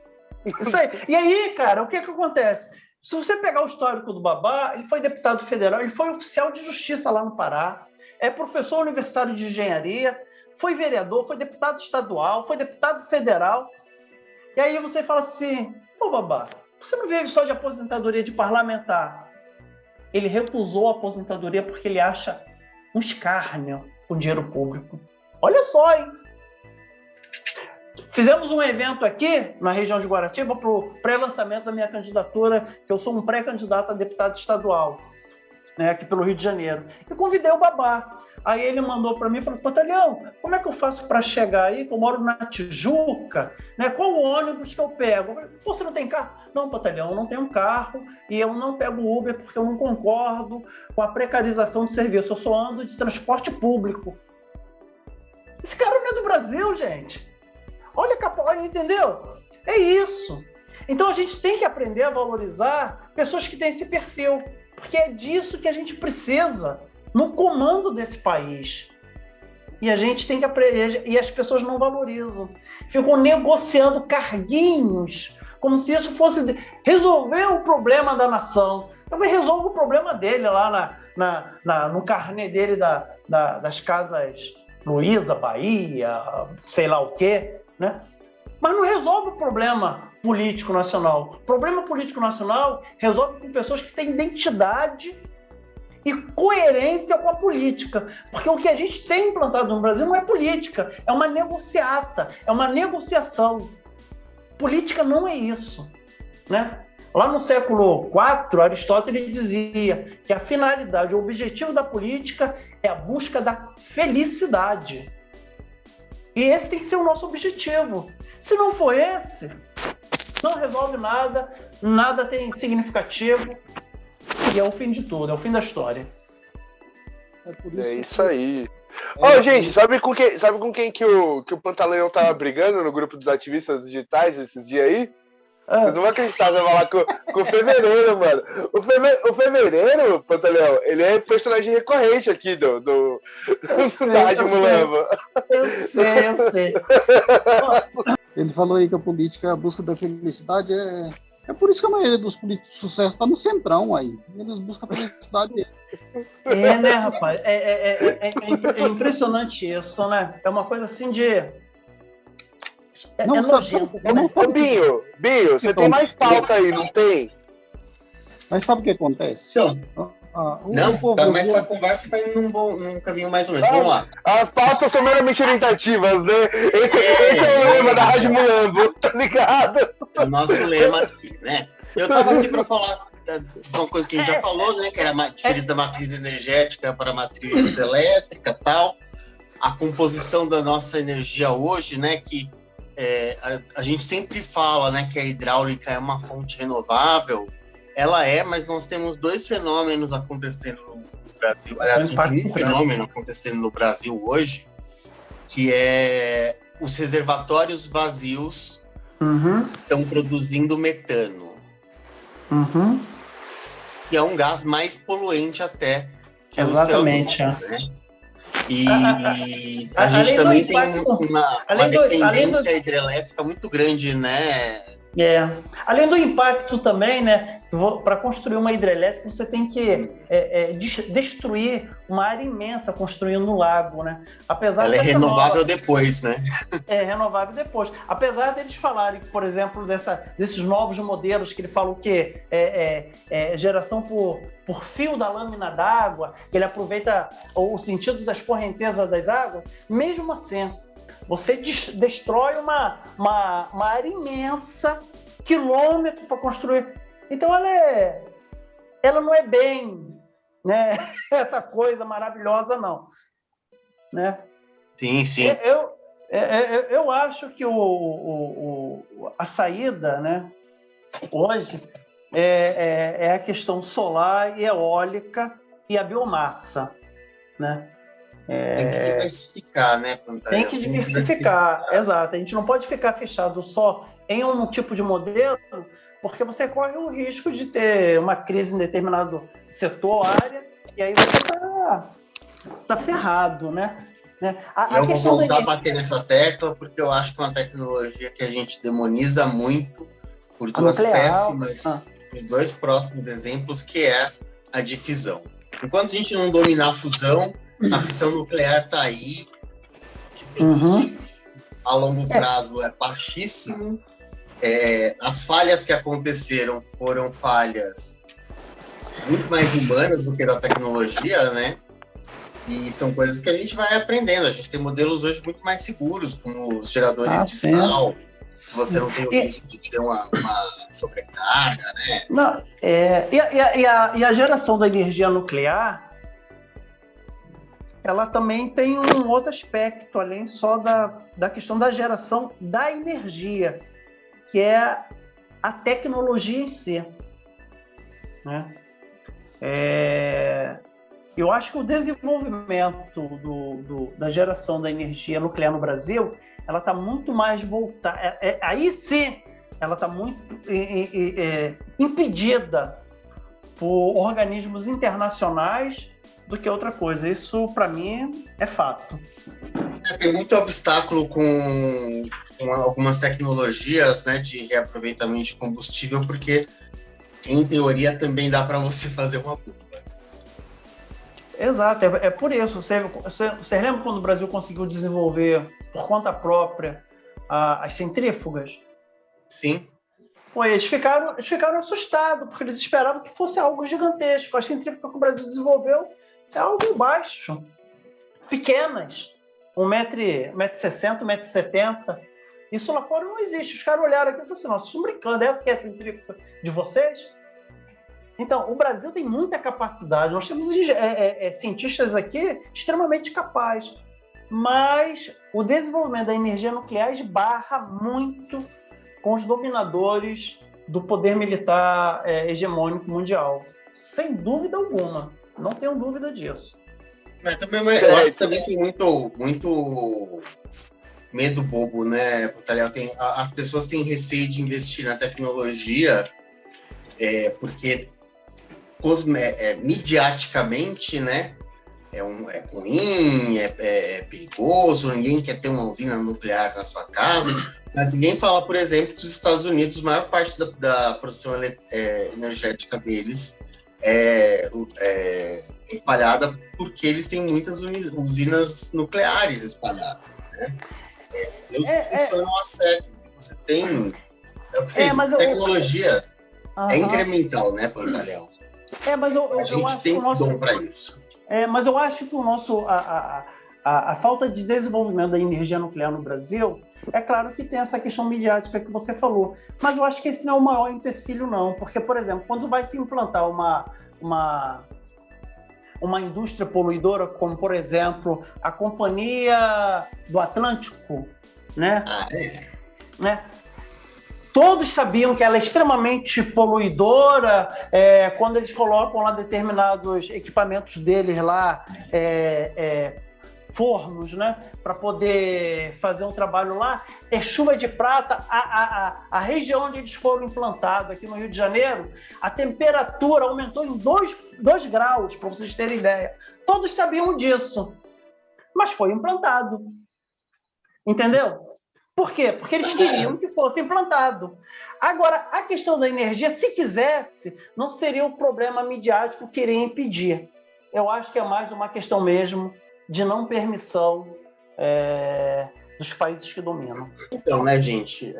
Isso aí. E aí, cara, o que acontece? Se você pegar o histórico do Babá, ele foi deputado federal, ele foi oficial de justiça lá no Pará, é professor universitário de engenharia, foi vereador, foi deputado estadual, foi deputado federal. E aí você fala assim, pô, Babá, você não vive só de aposentadoria de parlamentar. Ele recusou a aposentadoria porque ele acha um escárnio com dinheiro público. Olha só, hein? Fizemos um evento aqui na região de Guaratiba para o pré-lançamento da minha candidatura, que eu sou um pré-candidato a deputado estadual, né, aqui pelo Rio de Janeiro. E convidei o Babá. Aí ele mandou para mim e falou, Pantaleão, como é que eu faço para chegar aí, que eu moro na Tijuca, né? Qual o ônibus que eu pego? Eu falei, você não tem carro? Não, Pantaleão, eu não tenho carro e eu não pego Uber porque eu não concordo com a precarização do serviço, eu só ando de transporte público. Esse cara não é do Brasil, gente. Olha, entendeu? É isso. Então a gente tem que aprender a valorizar pessoas que têm esse perfil, porque é disso que a gente precisa no comando desse país. E a gente tem que aprender, e as pessoas não valorizam. Ficam negociando carguinhos, como se isso fosse resolver o problema da nação. Talvez resolva o problema dele lá no carnê dele das casas Luiza, Bahia, sei lá o quê, né? Mas não resolve o problema político nacional. O problema político nacional resolve com pessoas que têm identidade e coerência com a política. Porque o que a gente tem implantado no Brasil não é política, é uma negociata, é uma negociação. Política não é isso, né? Lá no século IV, Aristóteles dizia que a finalidade, o objetivo da política é a busca da felicidade. E esse tem que ser o nosso objetivo. Se não for esse, não resolve nada, nada tem significativo, e é o fim de tudo, é o fim da história. É isso aí. Gente, sabe com quem que o Pantaleão tava brigando no grupo dos ativistas digitais esses dias aí? Vocês não vão acreditar, você vai falar com o Fevereiro, mano. O Fevereiro, Pantaleão, ele é personagem recorrente aqui do Rádio Mulamba. Eu sei. Ele falou aí que a política, a busca da felicidade é por isso que a maioria dos políticos de sucesso está no centrão aí. Eles buscam a felicidade. Né, rapaz? É impressionante isso, né? É uma coisa assim de... nojento. Binho, você tem mais pauta aí, não tem? Mas sabe o que acontece? Não, mas essa conversa tá indo num caminho mais ou menos. Vamos lá. As pautas são meramente orientativas, né? Esse é o lema da Rádio Mulambo, tá ligado? É o nosso lema aqui, né? Eu tava aqui para falar de uma coisa que a gente já falou, né? Que era a diferença da matriz energética para a matriz elétrica e tal. A composição da nossa energia hoje, né? Que a gente sempre fala, né? Que a hidráulica é uma fonte renovável. Ela mas nós temos dois fenômenos acontecendo no Brasil. Aliás, tem um fenômeno acontecendo no Brasil hoje, que é os reservatórios vazios estão produzindo metano. Que é um gás mais poluente até que o CO2, né? E a gente também tem uma dependência hidrelétrica muito grande, né? Além do impacto também, né? Para construir uma hidrelétrica, você tem que destruir uma área imensa construindo um lago, né? Ela é renovável depois, né? É renovável depois. Apesar deles falarem, por exemplo, desses novos modelos que ele falou que geração por fio da lâmina d'água, que ele aproveita o sentido das correntezas das águas, mesmo assim, você destrói uma área imensa, quilômetros para construir. Então ela não é bem, né, essa coisa maravilhosa, não. Né? Sim. Eu acho que a saída, né, hoje é a questão solar e eólica e a biomassa, né? Tem que diversificar, né, Pantaleo? Tem que diversificar, exato. A gente não pode ficar fechado só em um tipo de modelo, porque você corre o risco de ter uma crise em determinado setor, área, e aí você tá ferrado, né? Eu vou voltar a bater nessa tecla, porque eu acho que é uma tecnologia que a gente demoniza muito por duas péssimas, por dois próximos exemplos, que é a de fissão. Enquanto a gente não dominar a fusão nuclear está aí, que produzir a longo prazo é baixíssimo. As falhas que aconteceram foram falhas muito mais humanas do que da tecnologia, né? E são coisas que a gente vai aprendendo. A gente tem modelos hoje muito mais seguros, como os geradores de sal. Você não tem o risco de ter uma sobrecarga, né? Não, e a geração da energia nuclear, ela também tem um outro aspecto, além só da questão da geração da energia, que é a tecnologia em si. Né? Eu acho que o desenvolvimento da geração da energia nuclear no Brasil, ela está muito mais voltada... aí sim, ela está muito impedida por organismos internacionais do que outra coisa. Isso, para mim, é fato. Tem muito obstáculo com algumas tecnologias, né, de reaproveitamento de combustível, porque, em teoria, também dá para você fazer uma bomba. Exato, é por isso. Você lembra quando o Brasil conseguiu desenvolver, por conta própria, as centrífugas? Sim. Eles ficaram assustados, porque eles esperavam que fosse algo gigantesco. As centrífugas que o Brasil desenvolveu é algo baixo, pequenas, 1,60 m, 1,70 m. Isso lá fora não existe. Os caras olharam aqui e falaram assim, nossa, vocês estão brincando, essa que é a centrífuga de vocês? Então, o Brasil tem muita capacidade, nós temos cientistas aqui extremamente capazes, mas o desenvolvimento da energia nuclear esbarra muito com os dominadores do poder militar hegemônico mundial. Sem dúvida alguma. Não tenho dúvida disso. Mas também tem muito medo bobo, né, Pantaleo? As pessoas têm receio de investir na tecnologia porque midiaticamente, né, é ruim, é perigoso, ninguém quer ter uma usina nuclear na sua casa, mas ninguém fala, por exemplo, que os Estados Unidos, a maior parte da produção energética deles é espalhada porque eles têm muitas usinas nucleares espalhadas, né? Eles funcionam há séculos. Você tem... tecnologia é incremental, né, Pantaleo? Mas eu A gente acho tem que o nosso... dom para isso. Mas eu acho que o nosso... A falta de desenvolvimento da energia nuclear no Brasil, é claro que tem essa questão midiática que você falou, mas eu acho que esse não é o maior empecilho, não. Porque, por exemplo, quando vai se implantar uma indústria poluidora, como, por exemplo, a Companhia do Atlântico, né? Todos sabiam que ela é extremamente poluidora quando eles colocam lá determinados equipamentos deles lá, fornos, né, para poder fazer um trabalho lá. Chuva de prata. A região onde eles foram implantados, aqui no Rio de Janeiro, a temperatura aumentou em 2 graus, para vocês terem ideia. Todos sabiam disso, mas foi implantado. Entendeu? Por quê? Porque eles queriam que fosse implantado. Agora, a questão da energia, se quisesse, não seria um problema midiático querer impedir. Eu acho que é mais uma questão mesmo de não permissão dos países que dominam. Então, né, gente?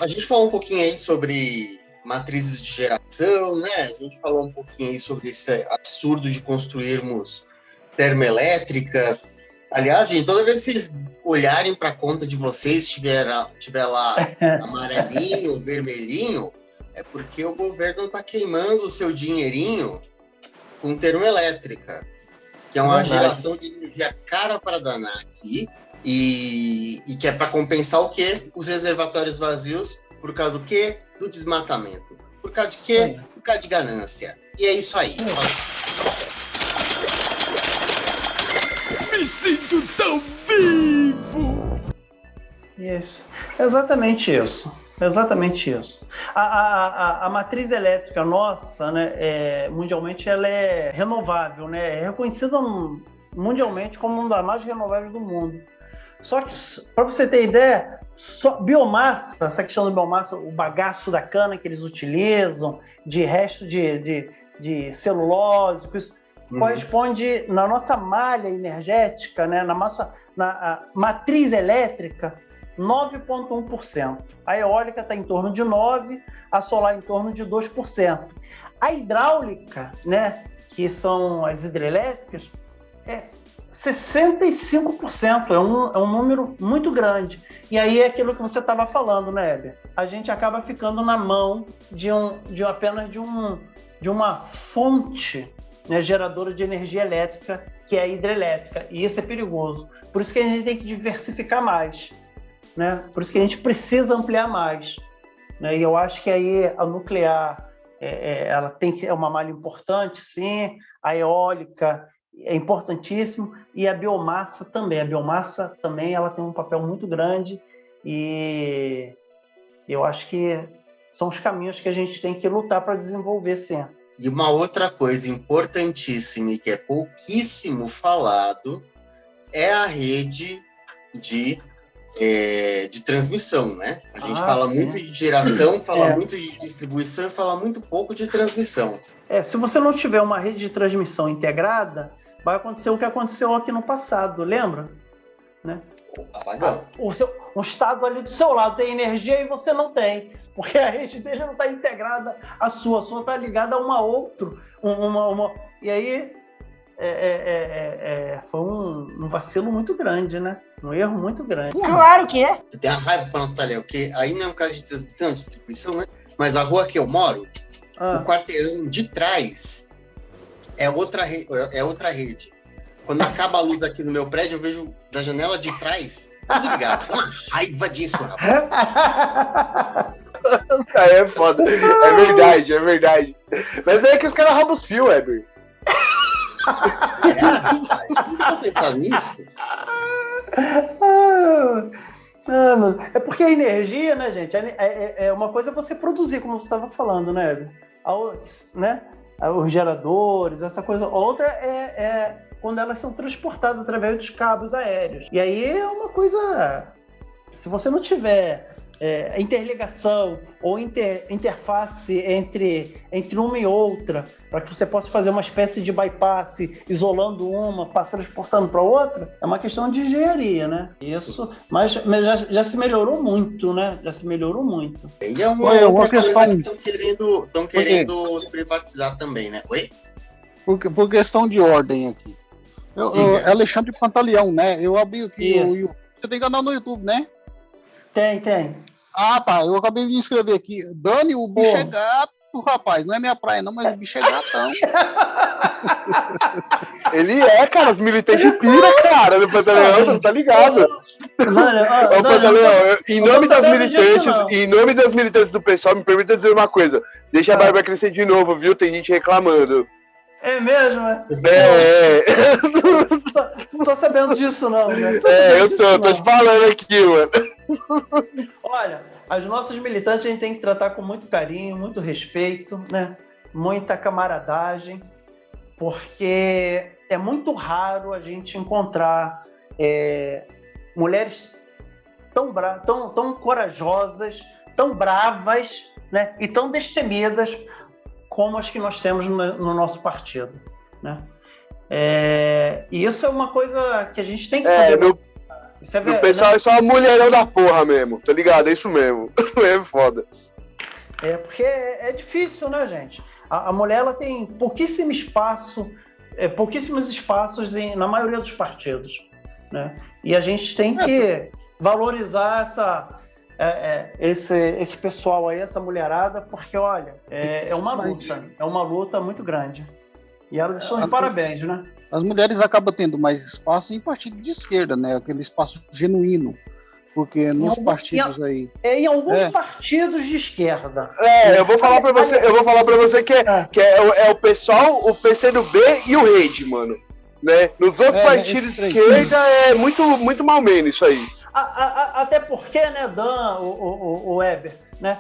A gente falou um pouquinho aí sobre matrizes de geração, né? A gente falou um pouquinho aí sobre esse absurdo de construirmos termoelétricas. Aliás, gente, toda vez que vocês olharem para a conta de vocês, tiver lá amarelinho, vermelhinho, é porque o governo está queimando o seu dinheirinho com termoelétrica, que é uma geração de energia cara para danar aqui, e que é para compensar o quê? Os reservatórios vazios, por causa do quê? Do desmatamento. Por causa de quê? Por causa de ganância. E é isso aí. Me sinto tão vivo! Isso. Exatamente isso. Exatamente isso. A matriz elétrica nossa, né, mundialmente, ela é renovável, né? É reconhecida mundialmente como uma das mais renováveis do mundo. Só que, para você ter ideia, biomassa, essa questão da biomassa, o bagaço da cana que eles utilizam, de resto de celulose, isso corresponde na nossa malha energética, né, na matriz elétrica, 9,1%. A eólica está em torno de 9%, a solar em torno de 2%. A hidráulica, né, que são as hidrelétricas, é 65%, é um número muito grande. E aí é aquilo que você estava falando, né, Heber? A gente acaba ficando na mão apenas de uma fonte, né, geradora de energia elétrica, que é a hidrelétrica. E isso é perigoso. Por isso que a gente tem que diversificar mais, né? Por isso que a gente precisa ampliar mais, né? E eu acho que aí a nuclear ela é uma malha importante, sim. A eólica é importantíssimo, e a biomassa também. A biomassa também ela tem um papel muito grande, e eu acho que são os caminhos que a gente tem que lutar para desenvolver, sim. E uma outra coisa importantíssima e que é pouquíssimo falado é a rede de transmissão, né? A gente fala muito de geração, fala muito de distribuição e fala muito pouco de transmissão. Se você não tiver uma rede de transmissão integrada, vai acontecer o que aconteceu aqui no passado, lembra? Né? Apagão. Um estado ali do seu lado tem energia e você não tem, porque a rede dele não está integrada à sua está ligada a uma outra. E aí foi um vacilo muito grande, né? Um erro muito grande. Claro que é. Eu tenho a raiva para Natália, porque aí não é um caso de transmissão, distribuição, né? Mas a rua que eu moro, o quarteirão de trás é outra rede. Quando acaba a luz aqui no meu prédio, eu vejo da janela de trás tudo ligado. Dá uma raiva disso, rapaz. Aí é foda. É verdade. Mas é que os caras roubam os fios, Heber. Rapaz? Nunca pensado nisso? É porque a energia, né, gente? É uma coisa você produzir, como você estava falando, né, Heber? Os geradores, essa coisa. Outra é quando elas são transportadas através dos cabos aéreos. E aí é uma coisa... Se você não tiver interligação ou interface entre uma e outra, para que você possa fazer uma espécie de bypass, isolando uma, transportando para outra, é uma questão de engenharia, né? Isso, mas já se melhorou muito, né? Já se melhorou muito. E é uma outra coisa que estão querendo privatizar também, né? Oi? Por questão de ordem aqui. Alexandre Pantaleão, né? Eu abri aqui você tem canal no YouTube, né? Tem. Ah, tá. Eu acabei de me inscrever aqui. Dani, o bicho é gato, rapaz. Não é minha praia, não, mas o bicho é gatão. Ele é, cara. Os militantes pira, cara, do Pantaleão, você não tá ligado? Ô, Pantaleão, em nome das militantes do pessoal, me permita dizer uma coisa. Deixa a barba crescer de novo, viu? Tem gente reclamando. É mesmo, é? Não tô sabendo disso, não. Né? Tô te falando aqui, mano. Olha, os nossos militantes a gente tem que tratar com muito carinho, muito respeito, né? Muita camaradagem, porque é muito raro a gente encontrar mulheres tão corajosas, tão bravas, né? E tão destemidas como as que nós temos no nosso partido, né? E isso é uma coisa que a gente tem que saber. O pessoal é só a mulherão da porra mesmo, tá ligado? É isso mesmo. É foda. Porque é difícil, né, gente? A mulher ela tem pouquíssimos espaços na maioria dos partidos, né? E a gente tem que valorizar esse pessoal aí, essa mulherada, porque, olha, é uma luta muito grande. E elas estão de parabéns, né? As mulheres acabam tendo mais espaço em partido de esquerda, né? Aquele espaço genuíno. Porque nos partidos aí... Em alguns partidos de esquerda. Eu vou falar pra você que é o pessoal, o PCdoB e o Rede, mano. Né? Nos outros partidos de esquerda é muito mal menos isso aí. Até porque, né, Dan, o Weber, né?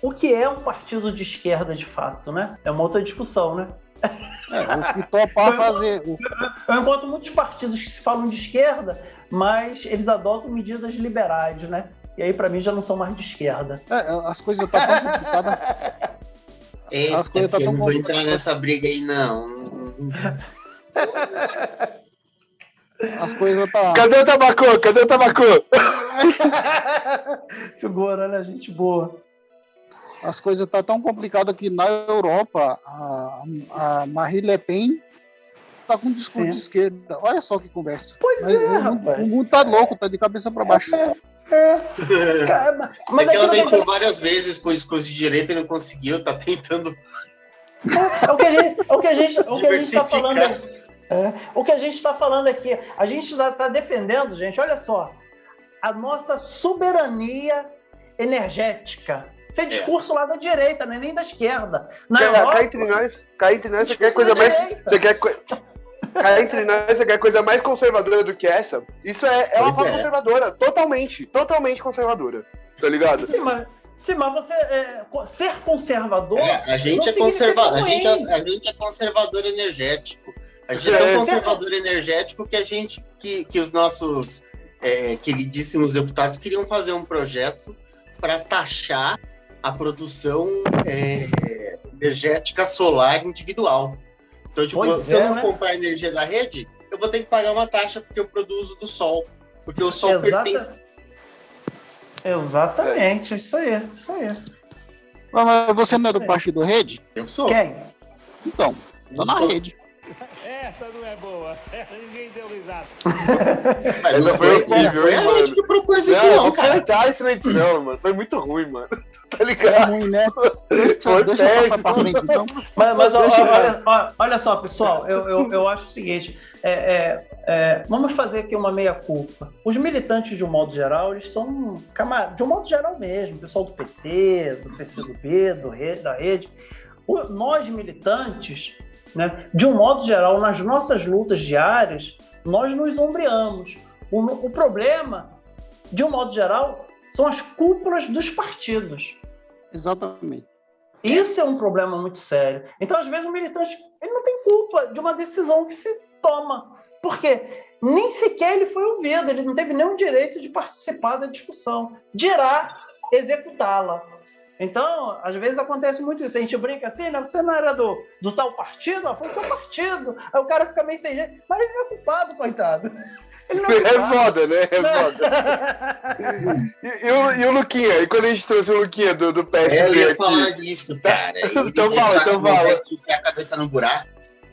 O que é um partido de esquerda de fato, né? É uma outra discussão, né? O que topar fazer. Eu encontro muitos partidos que se falam de esquerda, mas eles adotam medidas liberais, né? E aí, pra mim, já não são mais de esquerda. As coisas estão tão complicadas. Eu não vou entrar nessa briga aí, não. As coisas tá... Cadê o tabaco? Figura, né? Gente boa. As coisas estão tão complicadas que na Europa a Marine Le Pen tá com um discurso de esquerda. Olha só que conversa. Rapaz. O mundo tá louco, tá de cabeça para baixo. Mas ela tentou várias vezes com o discurso de direita e não conseguiu, tá tentando. O que a gente tá falando. O que a gente está falando aqui, a gente está defendendo, gente, olha só, a nossa soberania energética. Isso é discurso lá da direita, não é nem da esquerda. Cá entre nós, você quer coisa mais. Cá entre nós, você quer coisa mais conservadora do que essa? Isso é uma forma conservadora, totalmente conservadora, tá ligado? Sim, mas você ser conservador. A gente é conservador. A gente é conservador energético. A gente é tão conservador energético que os nossos queridíssimos deputados queriam fazer um projeto para taxar a produção energética solar individual. Então, tipo, se eu não comprar energia da rede, eu vou ter que pagar uma taxa porque eu produzo do sol. Porque o sol pertence... Exatamente, isso aí. Mas você não é do partido Rede? Eu sou. Quem? Então, tô na Rede. Essa não é boa. Ninguém deu risada. Mas não foi a gente que propôs isso, não, cara. Isso na edição, mano. Foi muito ruim, mano. Tá ligado? É ruim, né? Deixa eu passar pra frente, então. Mas olha só, pessoal, eu acho o seguinte, vamos fazer aqui uma meia-culpa. Os militantes, de um modo geral, eles são camaradas, de um modo geral mesmo, pessoal do PT, do PCdoB, da Rede. Nós, militantes, né, de um modo geral, nas nossas lutas diárias, nós nos ombreamos. O problema, de um modo geral, são as cúpulas dos partidos. Exatamente. Isso é um problema muito sério. Então, às vezes, o militante ele não tem culpa de uma decisão que se toma. Por quê? nem sequer ele foi ouvido, ele não teve nenhum direito de participar da discussão, dirá executá-la. Então, às vezes acontece muito isso. A gente brinca assim, né? Você não era do tal partido? Foi do teu partido. Aí o cara fica meio sem jeito. Mas ele não é culpado, coitado. Ele não é culpado. foda, né? É foda. E o Luquinha? E quando a gente trouxe o Luquinha do PSB Eu ia aqui? falar disso, cara. Então fala. Enfiar a cabeça no buraco.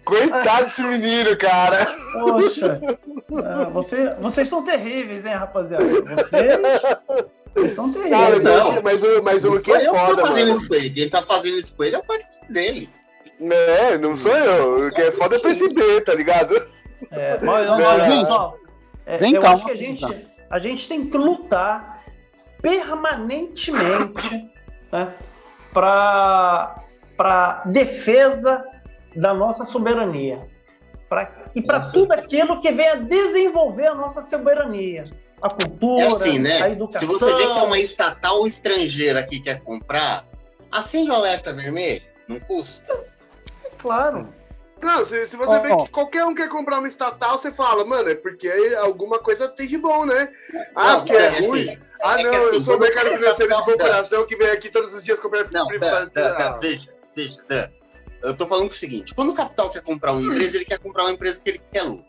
Coitado desse menino, cara. Poxa. Vocês são terríveis, hein, rapaziada? Vocês são Cara, terríveis. não, mas o Luquinha é Eu foda, tô fazendo mano. isso com ele. Quem tá fazendo isso com ele é o partido dele. Não sou eu. O que é foda é o PSB, tá ligado? Pessoal, Vem eu cá, acho que a gente tem que lutar permanentemente, né, para defesa da nossa soberania e para tudo aquilo que venha desenvolver a nossa soberania. A cultura, É assim, né? a educação. Se você vê que é uma estatal estrangeira que quer comprar, acende o alerta vermelho. Não custa. Claro. Não, se você vê que qualquer um quer comprar uma estatal, você fala, mano, é porque alguma coisa tem de bom, né? Não, Porque é ruim. assim, Não, que assim, eu sou o mercado financeiro de Dan, corporação que vem aqui todos os dias comprar Não, privatização. veja, Dan. Eu tô falando o seguinte, quando o capital quer comprar uma empresa, ele quer comprar uma empresa que ele quer lucro.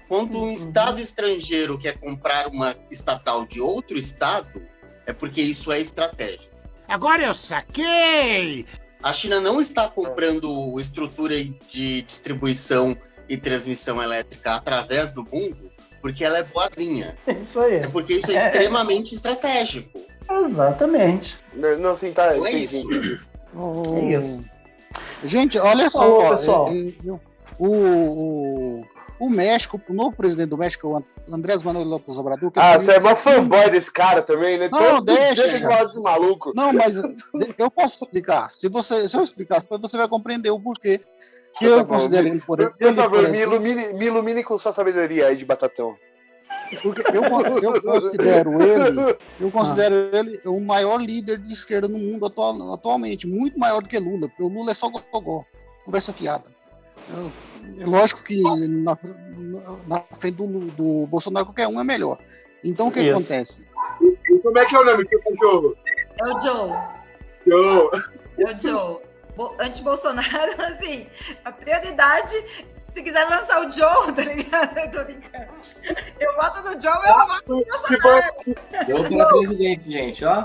Quando um estado estrangeiro quer comprar uma estatal de outro estado, é porque isso é estratégia. Agora eu saquei! A China não está comprando estrutura de distribuição e transmissão elétrica através do mundo porque ela é boazinha. Isso aí. É porque isso é extremamente estratégico. Exatamente. Não, assim, tá. Não é isso. É isso. Gente, olha só, Ô, pessoal. O México, o novo presidente do México, o Andrés Manuel López Obrador... Você é mó fanboy desse cara também, né? Não, Todo deixa, dia tem que cara. falar desse maluco. Não, mas eu posso explicar. Se eu explicar, você vai compreender o porquê que eu considero ele por Por favor, me ilumine com sua sabedoria aí de batatão. Porque eu considero ele o maior líder de esquerda no mundo atualmente, muito maior do que Lula, porque o Lula é só gogó, conversa fiada. É lógico que na frente do Bolsonaro qualquer um é melhor. Então o que acontece? Como é que é o nome do cachorro? É o Joe. Joe. É o Joe. Anti-Bolsonaro, assim, a prioridade, se quiser lançar o Joe, tá ligado? Eu tô brincando. Eu voto no Joe, mas eu voto no Bolsonaro. Eu sou presidente, gente, ó.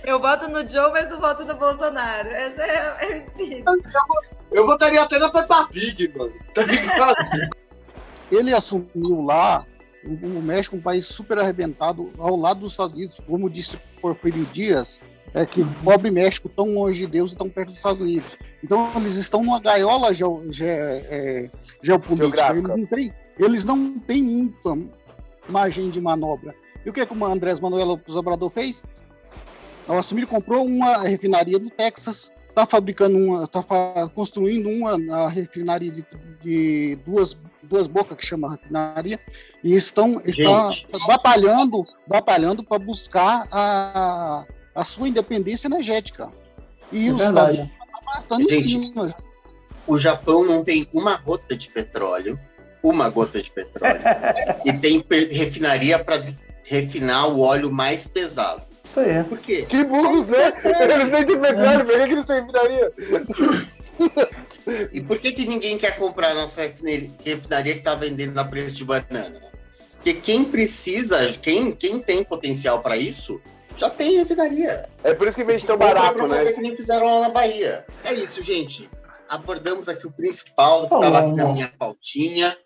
Eu voto no Joe, mas não voto no Bolsonaro. Esse é o espírito. Eu votaria até na Peppa Pig, mano. Tá ligado? Ele assumiu lá o México, um país super arrebentado, ao lado dos Estados Unidos, como disse Porfírio Dias, que pobre México, tão longe de Deus e tão perto dos Estados Unidos. Então eles estão numa gaiola geopolítica. Eles não têm muita margem de manobra. E o que o Andrés Manuel López Obrador fez? Ao assumir, comprou uma refinaria no Texas, está construindo uma refinaria de duas bocas, que chama refinaria, e está batalhando para buscar a sua independência energética. E os Estados Unidos estão matando em cima. O Japão não tem uma gota de petróleo, e tem refinaria para refinar o óleo mais pesado. Isso aí. Por quê? Que burros, né? Eles nem têm petróleo, por que eles têm refinaria? E por que ninguém quer comprar a nossa refinaria que está vendendo a preço de banana? Porque quem precisa, quem tem potencial para isso, já tem refinaria. É por isso que vende tão barato, né? Fazer que nem fizeram lá na Bahia. É isso, gente. Abordamos aqui o principal que estava aqui na minha pautinha.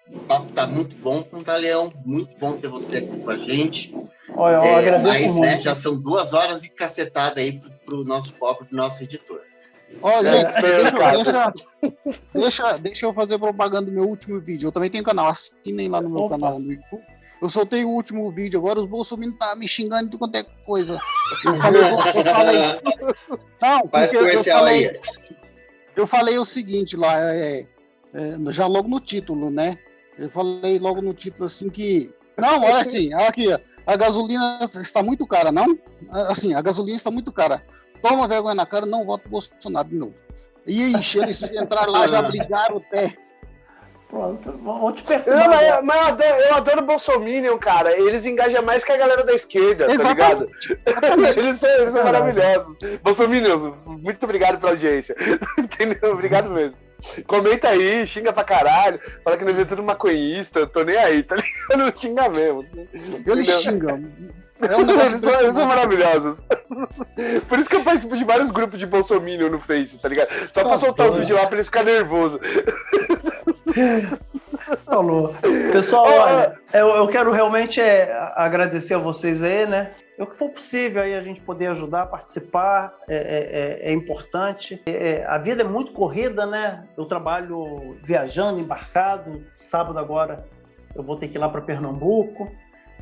O papo tá muito bom, Pantaleão. Muito bom ter você aqui com a gente. Olha, eu agradeço mas, muito. né, já são 2 horas e cacetada aí pro nosso pobre, pro nosso editor. Olha, deixa eu fazer propaganda do meu último vídeo. Eu também tenho canal, assinem lá no meu canal no YouTube. Eu soltei o último vídeo, agora os bolsominions tá me xingando de qualquer coisa. Eu falei. Não, faz comercial aí. Eu falei o seguinte lá, já logo no título, né? Eu falei logo no título assim que... Não, olha assim, aqui, a gasolina está muito cara, não? Assim, a gasolina está muito cara. Toma vergonha na cara, não voto Bolsonaro de novo. E ixi, eles entraram lá, já brigaram até. Pronto, vão te Não, perturbar. mas eu adoro o Bolsominion, cara. Eles engajam mais que a galera da esquerda, tá ligado? Eles são maravilhosos. Bolsominions, muito obrigado pela audiência. Entendeu? Obrigado mesmo. Comenta aí, xinga pra caralho. Fala que nós é tudo maconhista, tô nem aí, tá ligado? Xinga mesmo. Eles xingam. Eles são maravilhosos. Por isso que eu participo de vários grupos de Bolsominion no Face, tá ligado? Só pra soltar os vídeos lá pra eles ficarem nervosos. Falou. Pessoal, olha, eu quero realmente agradecer a vocês aí, né? O que for possível aí a gente poder ajudar, participar, é importante. A vida é muito corrida, né? Eu trabalho viajando, embarcado. Sábado agora eu vou ter que ir lá para Pernambuco.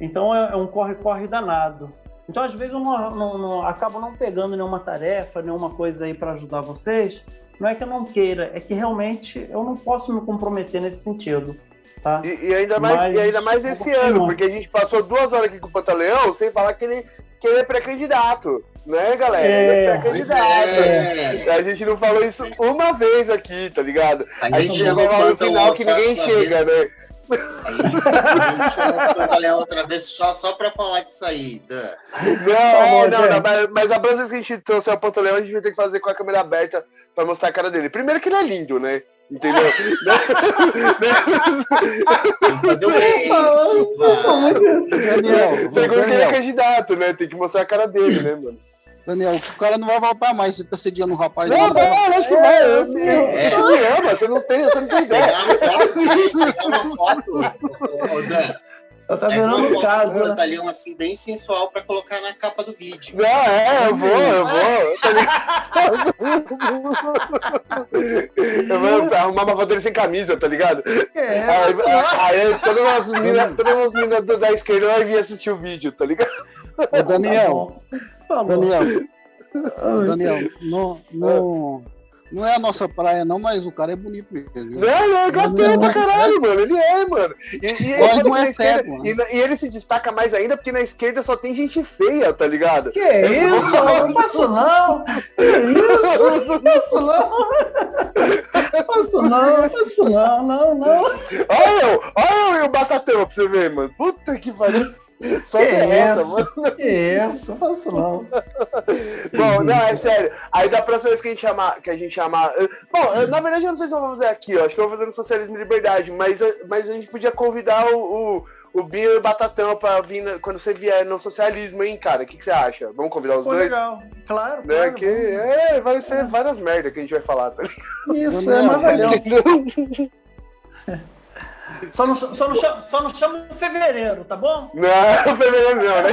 Então é um corre-corre danado. Então às vezes eu acabo não pegando nenhuma tarefa, nenhuma coisa aí para ajudar vocês. Não é que eu não queira, é que realmente eu não posso me comprometer nesse sentido. Tá? E ainda mais esse ano, porque a gente passou 2 horas aqui com o Pantaleão sem falar que ele é pré-candidato, né, galera? Ele é pré-candidato. A gente não falou isso uma vez aqui, tá ligado? A gente chegou lá no final que ninguém chega, né? A gente chamou o Pantaleão outra vez só pra falar disso aí, Dan. Mas a próxima vez que a gente trouxer o Pantaleão, a gente vai ter que fazer com a câmera aberta pra mostrar a cara dele. Primeiro que ele é lindo, né? Entendeu? Tem que fazer o Daniel, segundo que ele é candidato, né? Tem que mostrar a cara dele, né, mano? Daniel, o cara não vai voltar mais se fica sediando um rapaz. Não, acho que vai. Isso me ama, você não tem ideia. Pegar uma foto, Dan. Tá virando um caso, né? Pantaleão assim, bem sensual pra colocar na capa do vídeo. Não, eu vou. Eu vou arrumar uma foto dele sem camisa, tá ligado? Aí todas as meninas da esquerda vão vir assistir o vídeo, tá ligado? Ô, Daniel, não é a nossa praia, não, mas o cara é bonito mesmo. Não, é gatão pra caralho, mano. Ele é, mano. E ele se destaca mais ainda porque na esquerda só tem gente feia, tá ligado? Que isso? Não faço não. Que isso? Não faço não. Olha o Batatão pra você ver, mano. Puta que pariu. Só derrota, mano. Que isso? Não faço não. Bom, não, é sério. Aí da próxima vez que a gente chamar. Bom, na verdade eu não sei se eu vou fazer aqui, ó. Acho que eu vou fazer no Socialismo e Liberdade, mas a gente podia convidar o Binho e o Batatão pra vir quando você vier no socialismo, hein, cara? O que você acha? Vamos convidar os dois? Legal, claro. Né? Vai ser várias merdas que a gente vai falar, tá ligado? Isso, é mais legal. Só não chama em fevereiro, tá bom? Não, fevereiro não, né?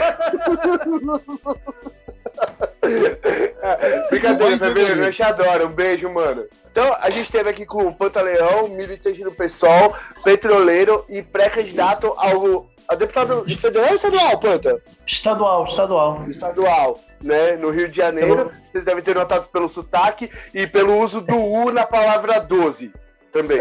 Brincadeira, fevereiro, eu te adoro. Um beijo, mano. Então, a gente esteve aqui com o Pantaleão, militante do PSOL, petroleiro e pré-candidato ao deputado federal ou estadual, Panta? Estadual, né? No Rio de Janeiro. Vocês devem ter notado pelo sotaque e pelo uso do U na palavra 12. Também.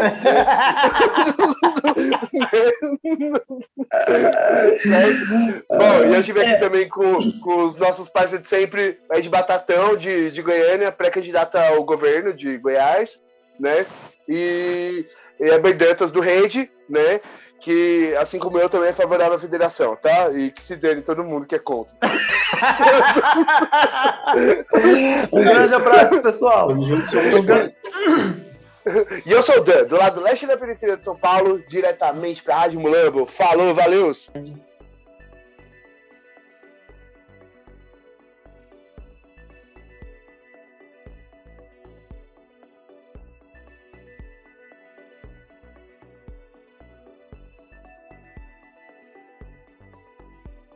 Bom, e eu estive aqui também com os nossos parceiros de sempre, Ed Batatão, de Goiânia, pré-candidata ao governo de Goiás, né? E Heber Dantas do Rede, né? Que, assim como eu, também é favorável à federação, tá? E que se dane todo mundo que é contra. Um grande abraço, pessoal. E eu sou o Dan, do lado leste da periferia de São Paulo, diretamente pra Rádio Mulambo. Falou, valeu!